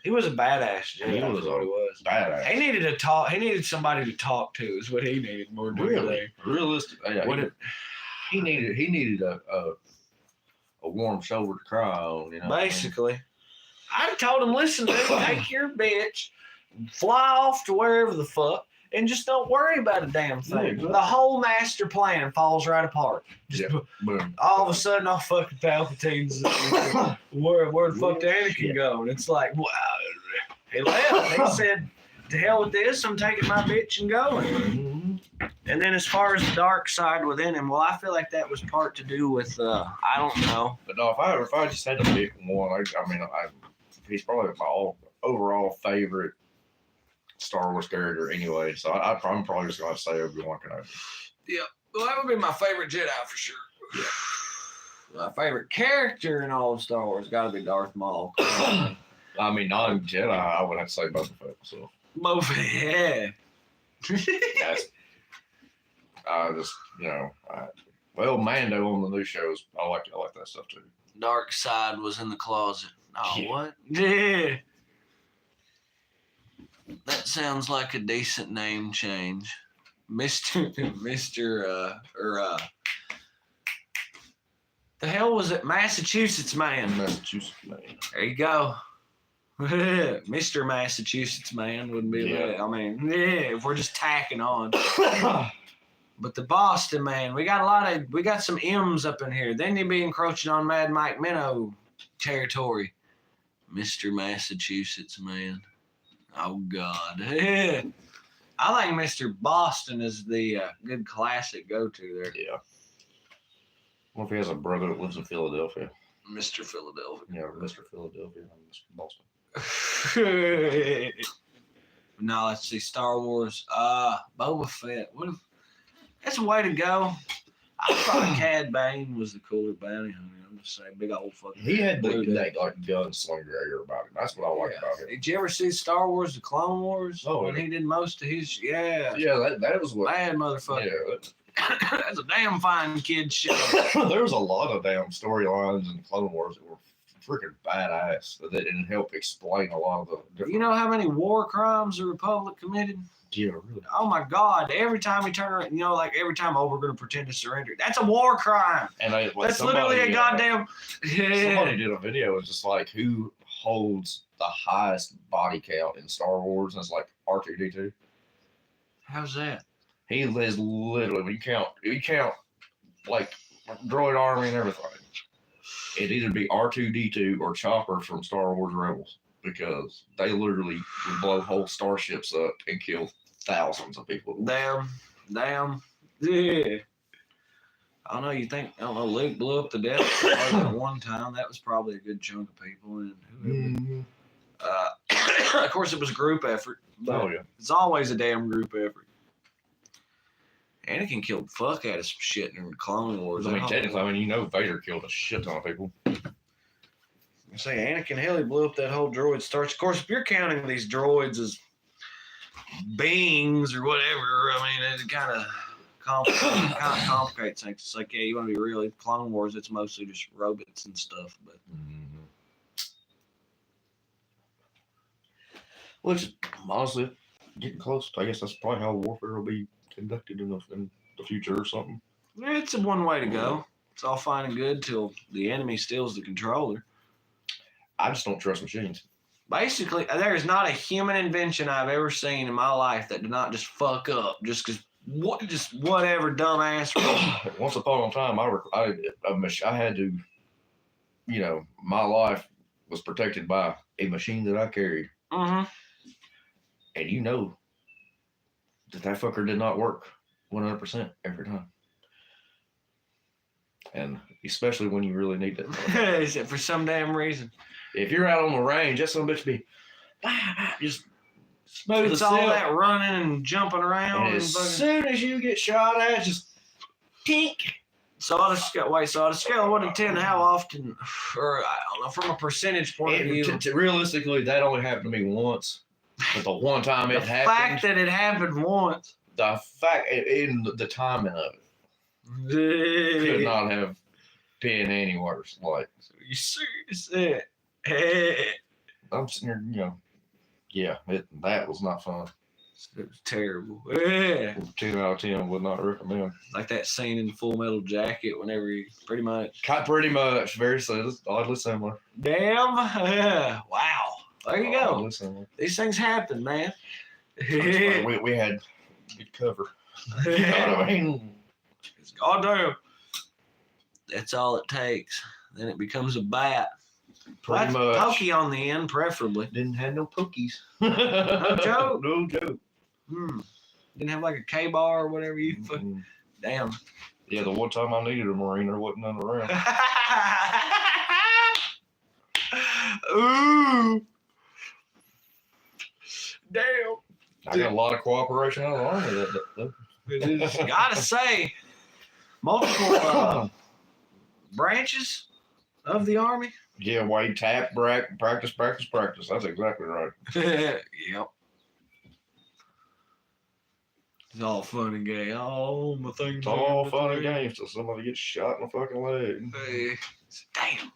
S1: he was a badass Jedi.
S2: He was
S1: what he was.
S2: Badass.
S1: He needed to talk. He needed somebody to talk to. Is what he needed more than
S2: really realistic. Yeah, he needed a warm shoulder to cry on. You know.
S1: Basically, I told him, listen, dude, take your bitch, fly off to wherever the fuck, and just don't worry about a damn thing.
S2: Yeah, exactly.
S1: The whole master plan falls right apart. Just
S2: Boom.
S1: all of a sudden, all fucking Palpatine's where the fuck did Anakin
S2: Shit.
S1: go? And it's like, wow, he left. He said, "To hell with this! I'm taking my bitch and going."
S2: Mhm.
S1: And then as far as the dark side within him, well, I feel like that was part to do with I don't know.
S2: But no, if I just had to pick one, he's probably my overall favorite Star Wars character anyway. So I'm probably just gonna say Obi-Wan Kenobi.
S1: Yeah, well, that would be my favorite Jedi for sure. Yeah. My favorite character in all of Star Wars got to be Darth Maul.
S2: I mean, non-Jedi, I would have to say Boba Fett. So
S1: Boba Fett.
S2: that's, I just well, Mando on the new shows, I like that stuff too.
S1: Dark side was in the closet. Oh,
S2: Yeah.
S1: what? Yeah. That sounds like a decent name change. Mr. The hell was it? Massachusetts man.
S2: Massachusetts man.
S1: There you go. Mr. Massachusetts man wouldn't be bad. I mean, yeah, if we're just tacking on. But the Boston man, we got some M's up in here. Then you'd be encroaching on Mad Mike Minnow territory. Mr. Massachusetts man. Oh God. I think Mr. Boston is the good classic go-to there.
S2: Yeah. What if he has a brother that lives in Philadelphia?
S1: Mr. Philadelphia.
S2: Yeah, Mr. Philadelphia and Mr. Boston.
S1: No, let's see. Star Wars. Boba Fett. That's a way to go. I thought Cad Bane was the cooler bounty hunter. I'm just saying, big old fucking.
S2: He had
S1: blue dude.
S2: that like gunslinger air about him. That's what I like about him.
S1: Did you ever see Star Wars: The Clone Wars?
S2: Oh,
S1: when he did most of his. Yeah.
S2: Yeah, that was what.
S1: Bad motherfucker.
S2: Yeah,
S1: That's a damn fine kid show.
S2: there was a lot of damn storylines in Clone Wars that were freaking badass that didn't help explain a lot of the different.
S1: You know how many war crimes the Republic committed?
S2: Yeah, really.
S1: Oh my God! Every time we turn around, like every time, we're going to pretend to surrender. That's a war crime.
S2: And
S1: That's literally a goddamn.
S2: Somebody did a video. It was just like who holds the highest body count in Star Wars, and it's like R2-D2.
S1: How's that?
S2: He is literally when you count like droid army and everything. It'd either be R2-D2 or Chopper from Star Wars Rebels because they literally would blow whole starships up and kill thousands of people.
S1: Damn. Yeah. I don't know. I don't know. Luke blew up the Death Star at one time. That was probably a good chunk of people. And whoever. Of course, it was a group effort.
S2: Oh yeah.
S1: It's always a damn group effort. Anakin killed the fuck out of some shit in the Clone Wars.
S2: I mean, technically, Vader killed a shit ton of people.
S1: I say Anakin, hell, he blew up that whole droid starch. Of course, if you're counting these droids as beings or whatever, I mean, it kind of complicates things. It's like, yeah, you want to be real. In Clone Wars, it's mostly just robots and stuff. But
S2: which, honestly, getting close. I guess that's probably how warfare will be conducted in the future or something.
S1: yeah, it's a one way to go. It's all fine and good till the enemy steals the controller.
S2: I just don't trust machines.
S1: Basically, there is not a human invention I've ever seen in my life that did not just fuck up just because whatever dumbass.
S2: Once upon a time, I had to, my life was protected by a machine that I carried.
S1: Mm-hmm.
S2: And that fucker did not work 100% every time. And especially when you really need it.
S1: For some damn reason.
S2: If you're out on the range, that son of a bitch be just smooth.
S1: It's all that running and jumping around.
S2: And as soon as you get shot at, just tink.
S1: So on a scale of 1 to 10, how often, or I don't know, from a percentage point of view,
S2: realistically, that only happened to me once. But the one time it happened,
S1: the fact that it happened once,
S2: the fact in the timing of it, could not have been any worse. Like,
S1: you serious?
S2: I'm sitting here, that was not fun.
S1: It was terrible.
S2: 10 out of 10 would not recommend.
S1: Like that scene in Full Metal Jacket whenever he pretty much.
S2: Very oddly similar.
S1: Damn. Wow. There you go.
S2: Similar.
S1: These things happen, man.
S2: we had Good cover. You know what I mean?
S1: Goddamn. That's all it takes. Then it becomes a bat.
S2: Pretty much.
S1: Pokey on the end, preferably.
S2: Didn't have no pokies.
S1: No joke.
S2: No joke.
S1: Didn't have like a K-bar or whatever you fucking. Damn.
S2: Yeah, the one time I needed a Marine, there wasn't none around.
S1: Ooh. Damn.
S2: I got a lot of cooperation out of the Army that
S1: It is, gotta say, multiple branches of the Army.
S2: Yeah, Wade, tap, practice. That's exactly right.
S1: Yep. It's all fun and gay. Oh, my thing's
S2: It's all fun and games till somebody gets shot in the fucking leg.
S1: Hey, damn.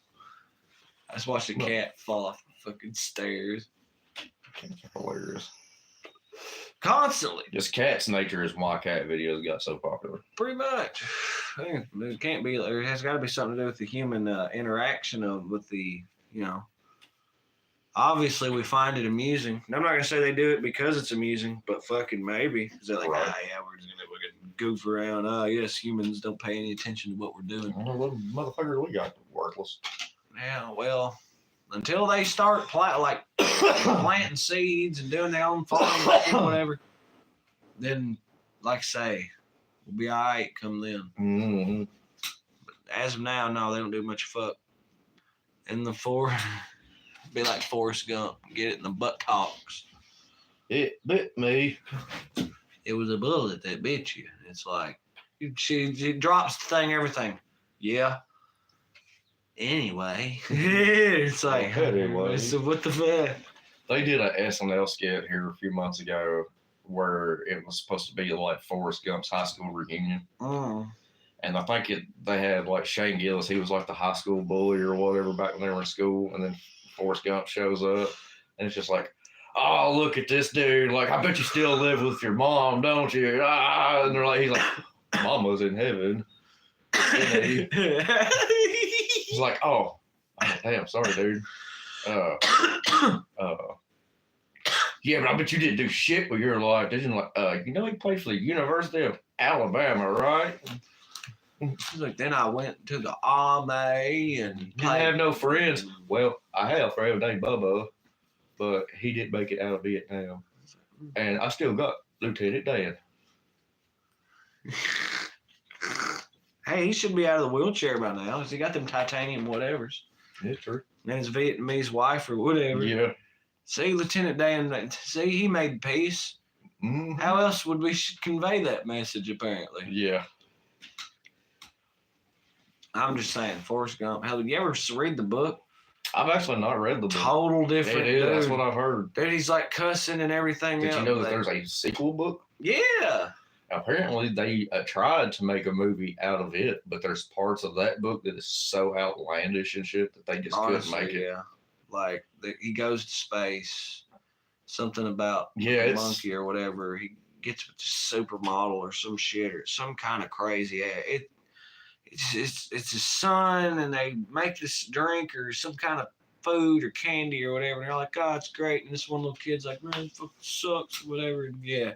S1: I just watched a cat fall off the fucking stairs.
S2: It's hilarious.
S1: Constantly.
S2: Just cat's nature is why cat videos got so popular.
S1: Pretty much. It can't be, there has got to be something to do with the human interaction with the, obviously we find it amusing. And I'm not going to say they do it because it's amusing, but fucking maybe. Because they're like,
S2: Right.
S1: yeah, we're just going to goof around. Yes, humans don't pay any attention to what we're doing.
S2: Little motherfuckers we got worthless.
S1: Yeah, well, until they start planting seeds and doing their own farming or whatever, then, like I say, we'll be all right come then.
S2: Mm-hmm.
S1: But as of now, no, they don't do much fuck. In the forest, be like Forrest Gump, get it in the buttocks.
S2: It bit me.
S1: It was a bullet that bit you. It's like, she drops the thing, everything. Yeah. Anyway, it's like,
S2: Anyway.
S1: So what the fuck?
S2: They did a SNL skit here a few months ago where it was supposed to be like Forrest Gump's high school reunion. And I think they had like Shane Gillis, he was like the high school bully or whatever back when they were in school. And then Forrest Gump shows up and it's just like, oh, look at this dude. Like, I bet you still live with your mom, don't you? Ah, and they're like, he's like, Mama's in heaven. He's like, oh, damn, sorry, dude. Yeah, but I bet you didn't do shit with your life, did you? Like, he played for the University of Alabama, right?
S1: He's like, then I went to the Army and
S2: I have no friends. Well, I have a friend named Bubba, but he didn't make it out of Vietnam. And I still got Lieutenant Dan.
S1: Hey, he should be out of the wheelchair by now. Cause he got them titanium whatevers.
S2: It's true.
S1: And his Vietnamese wife or whatever.
S2: Yeah.
S1: See, Lieutenant Dan, he made peace.
S2: Mm-hmm.
S1: How else would we convey that message, apparently?
S2: Yeah.
S1: I'm just saying, Forrest Gump. Hell, did you ever read the book?
S2: I've actually not read the book.
S1: Total different.
S2: It is,
S1: dude.
S2: that's what I've heard.
S1: Dude, he's like cussing and everything.
S2: Did you know that there's a sequel book?
S1: Yeah.
S2: Apparently, they tried to make a movie out of it, but there's parts of that book that is so outlandish and shit that they just
S1: Honestly,
S2: couldn't make it.
S1: Yeah. Like, he goes to space. Something about
S2: a
S1: monkey or whatever. He gets with the supermodel or some shit or some kind of crazy ass. It's his son, and they make this drink or some kind of food or candy or whatever. And they're like, oh, it's great. And this one little kid's like, man, it fucking sucks or whatever. And yeah.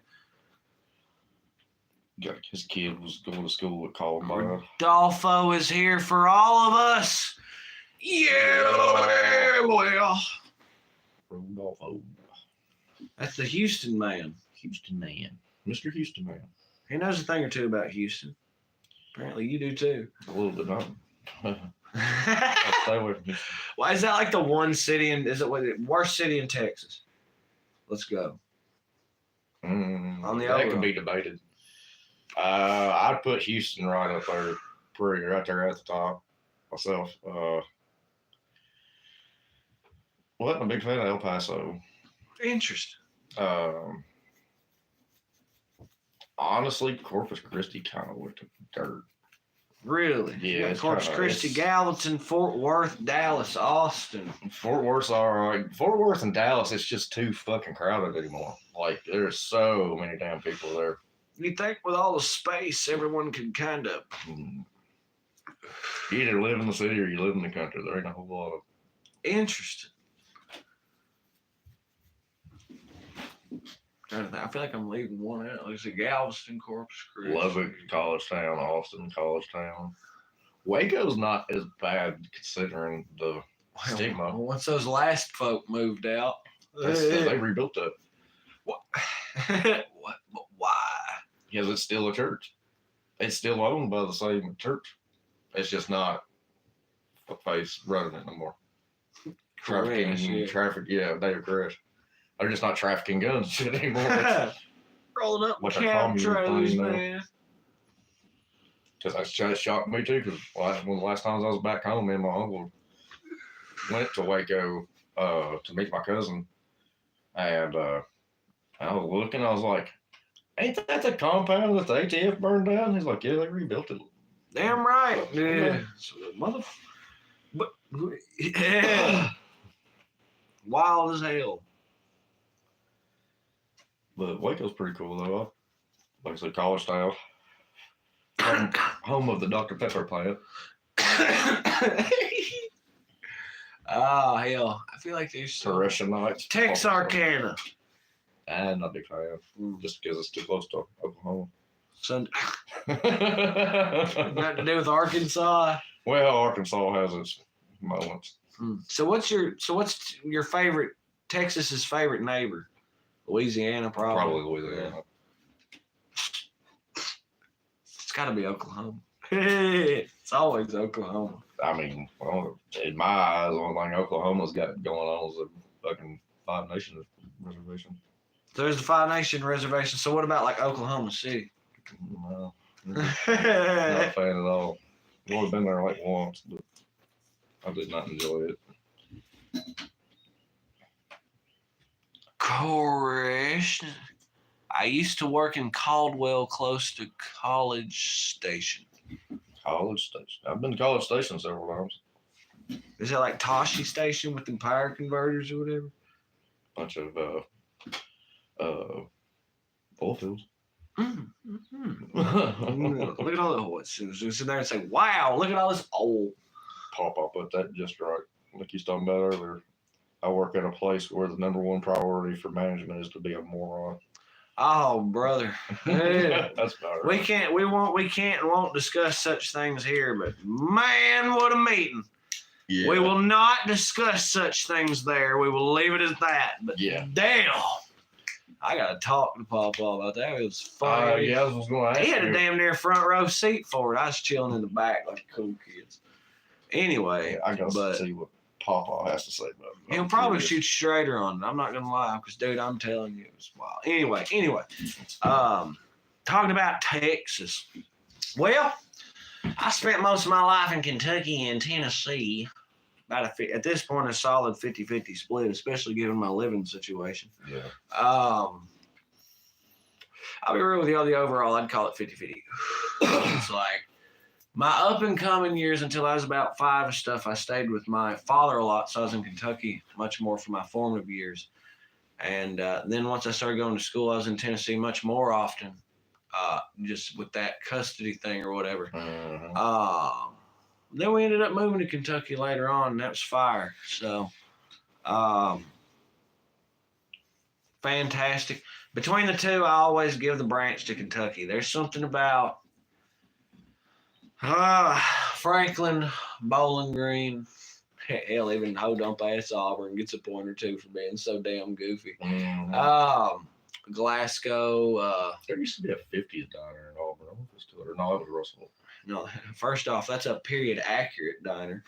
S2: His kid was going to school at Columbine.
S1: Rodolfo is here for all of us. Yeah, well.
S2: Rodolfo.
S1: That's the Houston man.
S2: Houston man. Mr. Houston man.
S1: He knows a thing or two about Houston. Apparently you do too.
S2: A little bit, not. I'll stay away from Houston.
S1: Why is that like the one city is it worst city in Texas? Let's go.
S2: On
S1: the
S2: that
S1: other
S2: can be debated. I'd put Houston right up there, right there at the top myself. Wasn't a big fan of El Paso.
S1: Interesting.
S2: Honestly, Corpus Christi kind of went to dirt.
S1: Really?
S2: Yeah.
S1: Corpus Christi, Gallatin, Fort Worth, Dallas, Austin.
S2: Fort Worth's all right. Fort Worth and Dallas, it's just too fucking crowded anymore. Like, there's so many damn people there.
S1: You think with all the space, everyone could kind of...
S2: You either live in the city or you live in the country. There ain't a whole lot of...
S1: Interesting. I feel like I'm leaving one out. There's a Galveston, Corpus Christi.
S2: Lubbock, College Town, Austin, College Town. Waco's not as bad considering the stigma.
S1: Well, once those last folk moved out,
S2: They rebuilt that.
S1: What? What? But why?
S2: Because it's still a church. It's still owned by the same church. It's just not a face running it no more. Traffic, David Crash. They're just not trafficking guns shit anymore.
S1: Rolling up
S2: What's a
S1: cab trailers,
S2: thing now?
S1: man.
S2: Because that shocked me too. Because one of the last times I was back home, me and my uncle went to Waco to meet my cousin, and I was looking. I was like, "Ain't that the compound that the ATF burned down?" He's like, "Yeah, they rebuilt it."
S1: Damn right. Yeah. But yeah. Wild as hell.
S2: But Waco's pretty cool though. Like I said, college town. Home of the Dr. Pepper plant.
S1: Oh hell! I feel like there's
S2: Tereshinites.
S1: Texarkana.
S2: I'm not a big fan. Just because it's too close to Oklahoma.
S1: So, nothing to do with Arkansas.
S2: Well, Arkansas has its moments.
S1: So what's your favorite? Texas's favorite neighbor? Louisiana, probably.
S2: Probably Louisiana.
S1: It's got to be Oklahoma. It's always Oklahoma.
S2: I mean, well, in my eyes, the only thing Oklahoma's got going on is a fucking Five Nations reservation.
S1: So there's the Five Nation reservation. So what about like Oklahoma City?
S2: No, not a fan at all. I've only been there like once, but I did not enjoy it.
S1: Correct. I used to work in Caldwell, close to College Station.
S2: College Station. I've been to College Station several times.
S1: Is it like Toshi Station with the power converters or whatever?
S2: Bunch of oil fields.
S1: Look at all the horses. You sit there and say, "Wow, look at all this old."
S2: Pop up at that just right. Like you was talking about earlier. I work at a place where the number one priority for management is to be a moron.
S1: Oh, brother. Yeah.
S2: That's about
S1: We
S2: right.
S1: can't and won't discuss such things here, but man, what a meeting.
S2: Yeah.
S1: We will not discuss such things there. We will leave it at that. But
S2: Yeah.
S1: damn, I got to talk to Papa about that. It was funny.
S2: Yeah, I was going to ask
S1: He had
S2: you.
S1: a damn near front row seat for it. I was chilling in the back like cool kids. Anyway,
S2: I got to
S1: but
S2: see what Papa has to say about it.
S1: he'll
S2: I'm
S1: probably
S2: curious.
S1: shoot straighter on it. I'm not gonna lie, because dude, I'm telling you, it was wild. Anyway, talking about Texas. Well, I spent most of my life in Kentucky and Tennessee. At this point, a solid 50-50 split, especially given my living situation.
S2: Yeah.
S1: I'll be real with you on the overall, I'd call it 50-50. It's like my up and coming years until I was about 5 and stuff, I stayed with my father a lot. So I was in Kentucky much more for my formative years. And then once I started going to school, I was in Tennessee much more often, just with that custody thing or whatever.
S2: Mm-hmm.
S1: Then we ended up moving to Kentucky later on, and that was fire. So, fantastic. Between the two, I always give the branch to Kentucky. There's something about Franklin, Bowling Green, hell, even Ho Dump Ass Auburn gets a point or two for being so damn goofy.
S2: Mm-hmm.
S1: Glasgow.
S2: There used to be a 50s diner in Auburn. I don't know if it's still there. No, it was Russell.
S1: No, first off, that's a period accurate diner.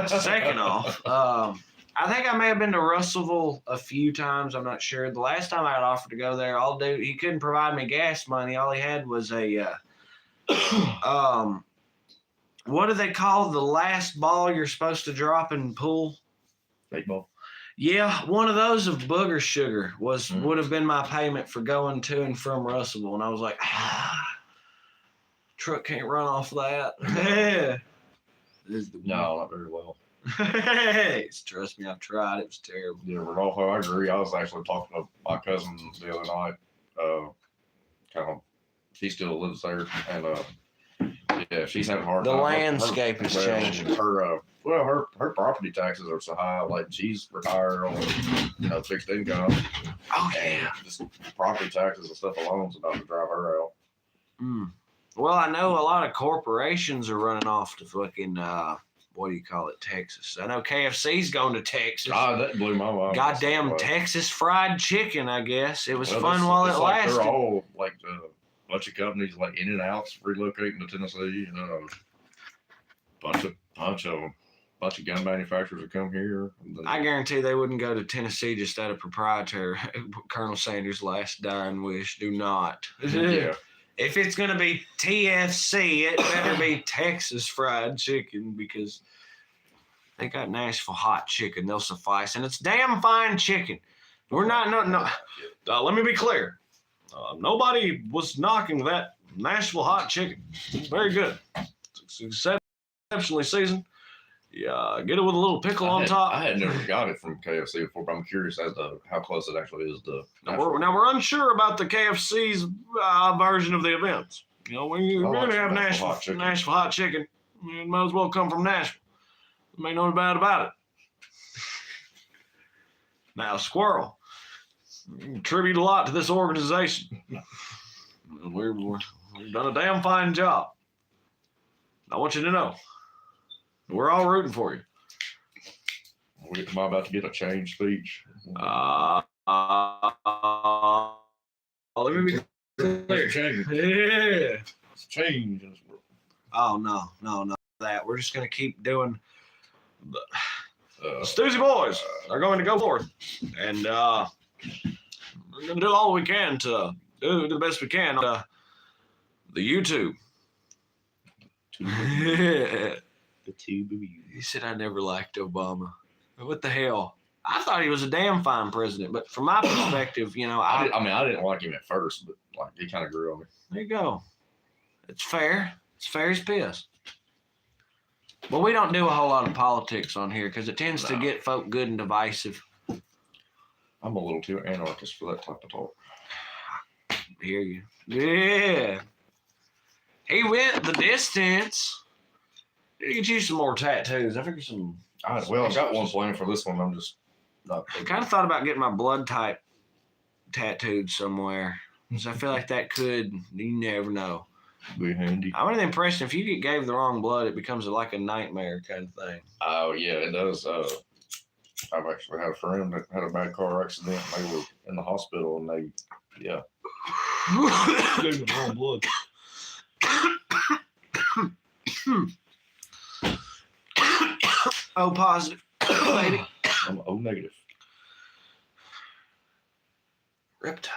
S1: Second off, I think I may have been to Russellville a few times. I'm not sure. The last time I had offered to go there, he couldn't provide me gas money. All he had was a what do they call the last ball you're supposed to drop in pool?
S2: 8 ball.
S1: Yeah, one of those of booger sugar would have been my payment for going to and from Russellville, and I was like, truck can't run off that.
S2: No, not very well.
S1: Trust me, I've tried. It was terrible.
S2: Yeah, Rodolfo, I agree. I was actually talking to my cousin the other night. He still lives there, and Yeah, she's having a hard
S1: The
S2: time.
S1: landscape is changing.
S2: Her property taxes are so high. Like she's retired on fixed income.
S1: Oh
S2: And just property taxes and stuff alone is about to drive her out.
S1: Well, I know a lot of corporations are running off to fucking Texas. I know KFC's going to Texas.
S2: That blew my mind.
S1: Goddamn Texas fried chicken, I guess. It was fun
S2: while
S1: it lasted.
S2: They're all like a bunch of companies like In and Outs relocating to Tennessee. Bunch of them. Bunch of gun manufacturers that come here.
S1: I guarantee they wouldn't go to Tennessee just out of proprietary. Colonel Sanders' last dying wish. Do not.
S2: Yeah.
S1: If it's going to be TFC, it better be Texas fried chicken because they got Nashville hot chicken. They'll suffice. And it's damn fine chicken. We're not, no. Let me be clear. Nobody was knocking that Nashville hot chicken. It's very good. It's exceptionally seasoned. Yeah, get it with a little pickle on top.
S2: I had never got it from KFC before, but I'm curious as to how close it actually is to.
S1: Now we're unsure about the KFC's version of the events. When you're going to have Nashville hot chicken, it might as well come from Nashville. Ain't no doubt about it. Now, Squirrel, contribute a lot to this organization. We've done a damn fine job. I want you to know. We're all rooting for you.
S2: Am I about to get a change speech?
S1: Let me be clear.
S2: Change.
S1: Yeah.
S2: It's change in this world.
S1: Oh, no. That we're just going to keep doing. The Stoosey Boys are going to go forth. And we're going to do all we can to do the best we can on the YouTube. The tube of you. He said I never liked Obama. What the hell? I thought he was a damn fine president, but from my perspective,
S2: I didn't like him at first, but like he kind of grew on me.
S1: There you go. It's fair. It's fair as piss. Well, we don't do a whole lot of politics on here because it tends to get folk good and divisive.
S2: I'm a little too anarchist for that type of talk.
S1: I hear you. Yeah. He went the distance. You get you some more tattoos. I figure some.
S2: I got one planned for this one. I'm just not.
S1: I kind of thought about getting my blood type tattooed somewhere. Because I feel like that could, you never know.
S2: Be handy.
S1: I'm under the impression if you get gave the wrong blood, it becomes like a nightmare kind of thing.
S2: Oh, yeah, it does. I've actually had a friend that had a bad car accident. And they were in the hospital and they gave the wrong blood.
S1: O positive, baby.
S2: I'm O negative.
S1: Reptile.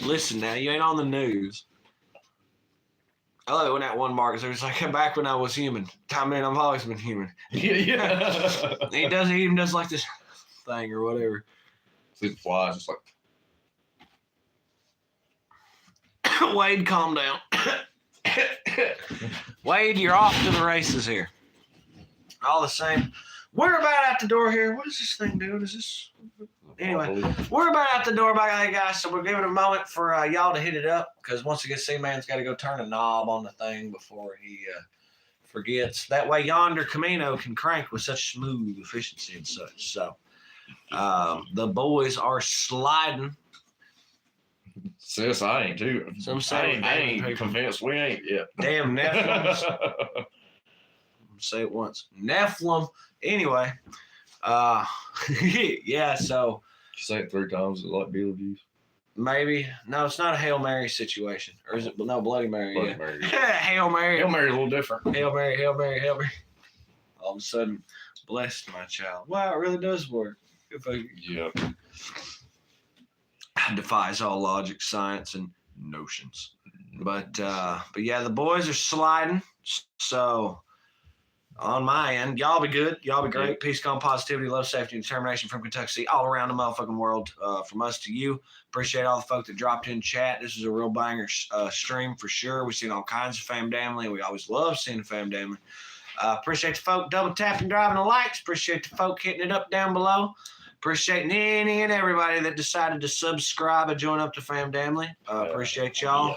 S1: Listen now, you ain't on the news. I love it when that one Marcus was like, back when I was human. I've always been human.
S2: Yeah.
S1: He even does like this thing or whatever.
S2: See the flies, just like.
S1: Wade, calm down. Wade, you're off to the races here. All the same. We're about out the door here. What is this thing doing? Is this... Anyway, we're about out the door, hey guys, so we're giving a moment for y'all to hit it up because once again, C-Man's got to go turn a knob on the thing before he forgets. That way yonder Camino can crank with such smooth efficiency and such. So the boys are sliding.
S2: Sis, I ain't too.
S1: Some say
S2: I ain't convinced we ain't yet.
S1: Damn Nephilim. Say it once. Nephilim. Anyway, yeah, so.
S2: You say it 3 times, is it like Beetlejuice?
S1: Maybe. No, it's not a Hail Mary situation. Or is it? No, Bloody Mary.
S2: Bloody Mary.
S1: Hail Mary.
S2: Hail Mary's a little different.
S1: Hail Mary, Hail Mary, Hail Mary. All of a sudden, blessed my child. Wow, it really does work.
S2: Yeah.
S1: Defies all logic, science, and notions. But yeah, the boys are sliding. So on my end, y'all be good. Y'all be great. Peace, calm, positivity, love, safety, and determination from Kentucky, all around the motherfucking world. From us to you. Appreciate all the folk that dropped in chat. This is a real banger stream for sure. We've seen all kinds of fam family. We always love seeing the fam family. Appreciate the folk double tapping, driving the likes. Appreciate the folk hitting it up down below. Appreciating any and everybody that decided to subscribe and join up to Fam Damley. Appreciate y'all.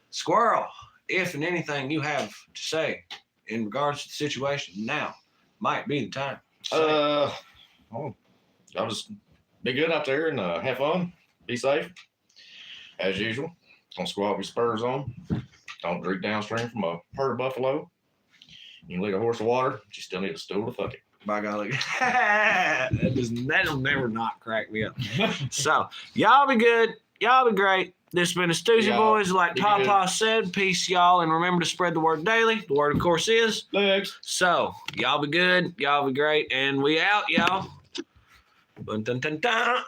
S1: Squirrel, if and anything you have to say in regards to the situation, now might be the time.
S2: Y'all just be good out there and have fun. Be safe. As usual. Don't squat with your spurs on. Don't drink downstream from a herd of buffalo. You can lick a horse of water, but you still need a stool to fuck it.
S1: By golly. That'll never not crack me up. So, y'all be good. Y'all be great. This has been the Stoosey Boys. Like Papa said, peace, y'all. And remember to spread the word daily. The word, of course, is
S2: legs.
S1: So, y'all be good. Y'all be great. And we out, y'all. Dun, dun, dun, dun.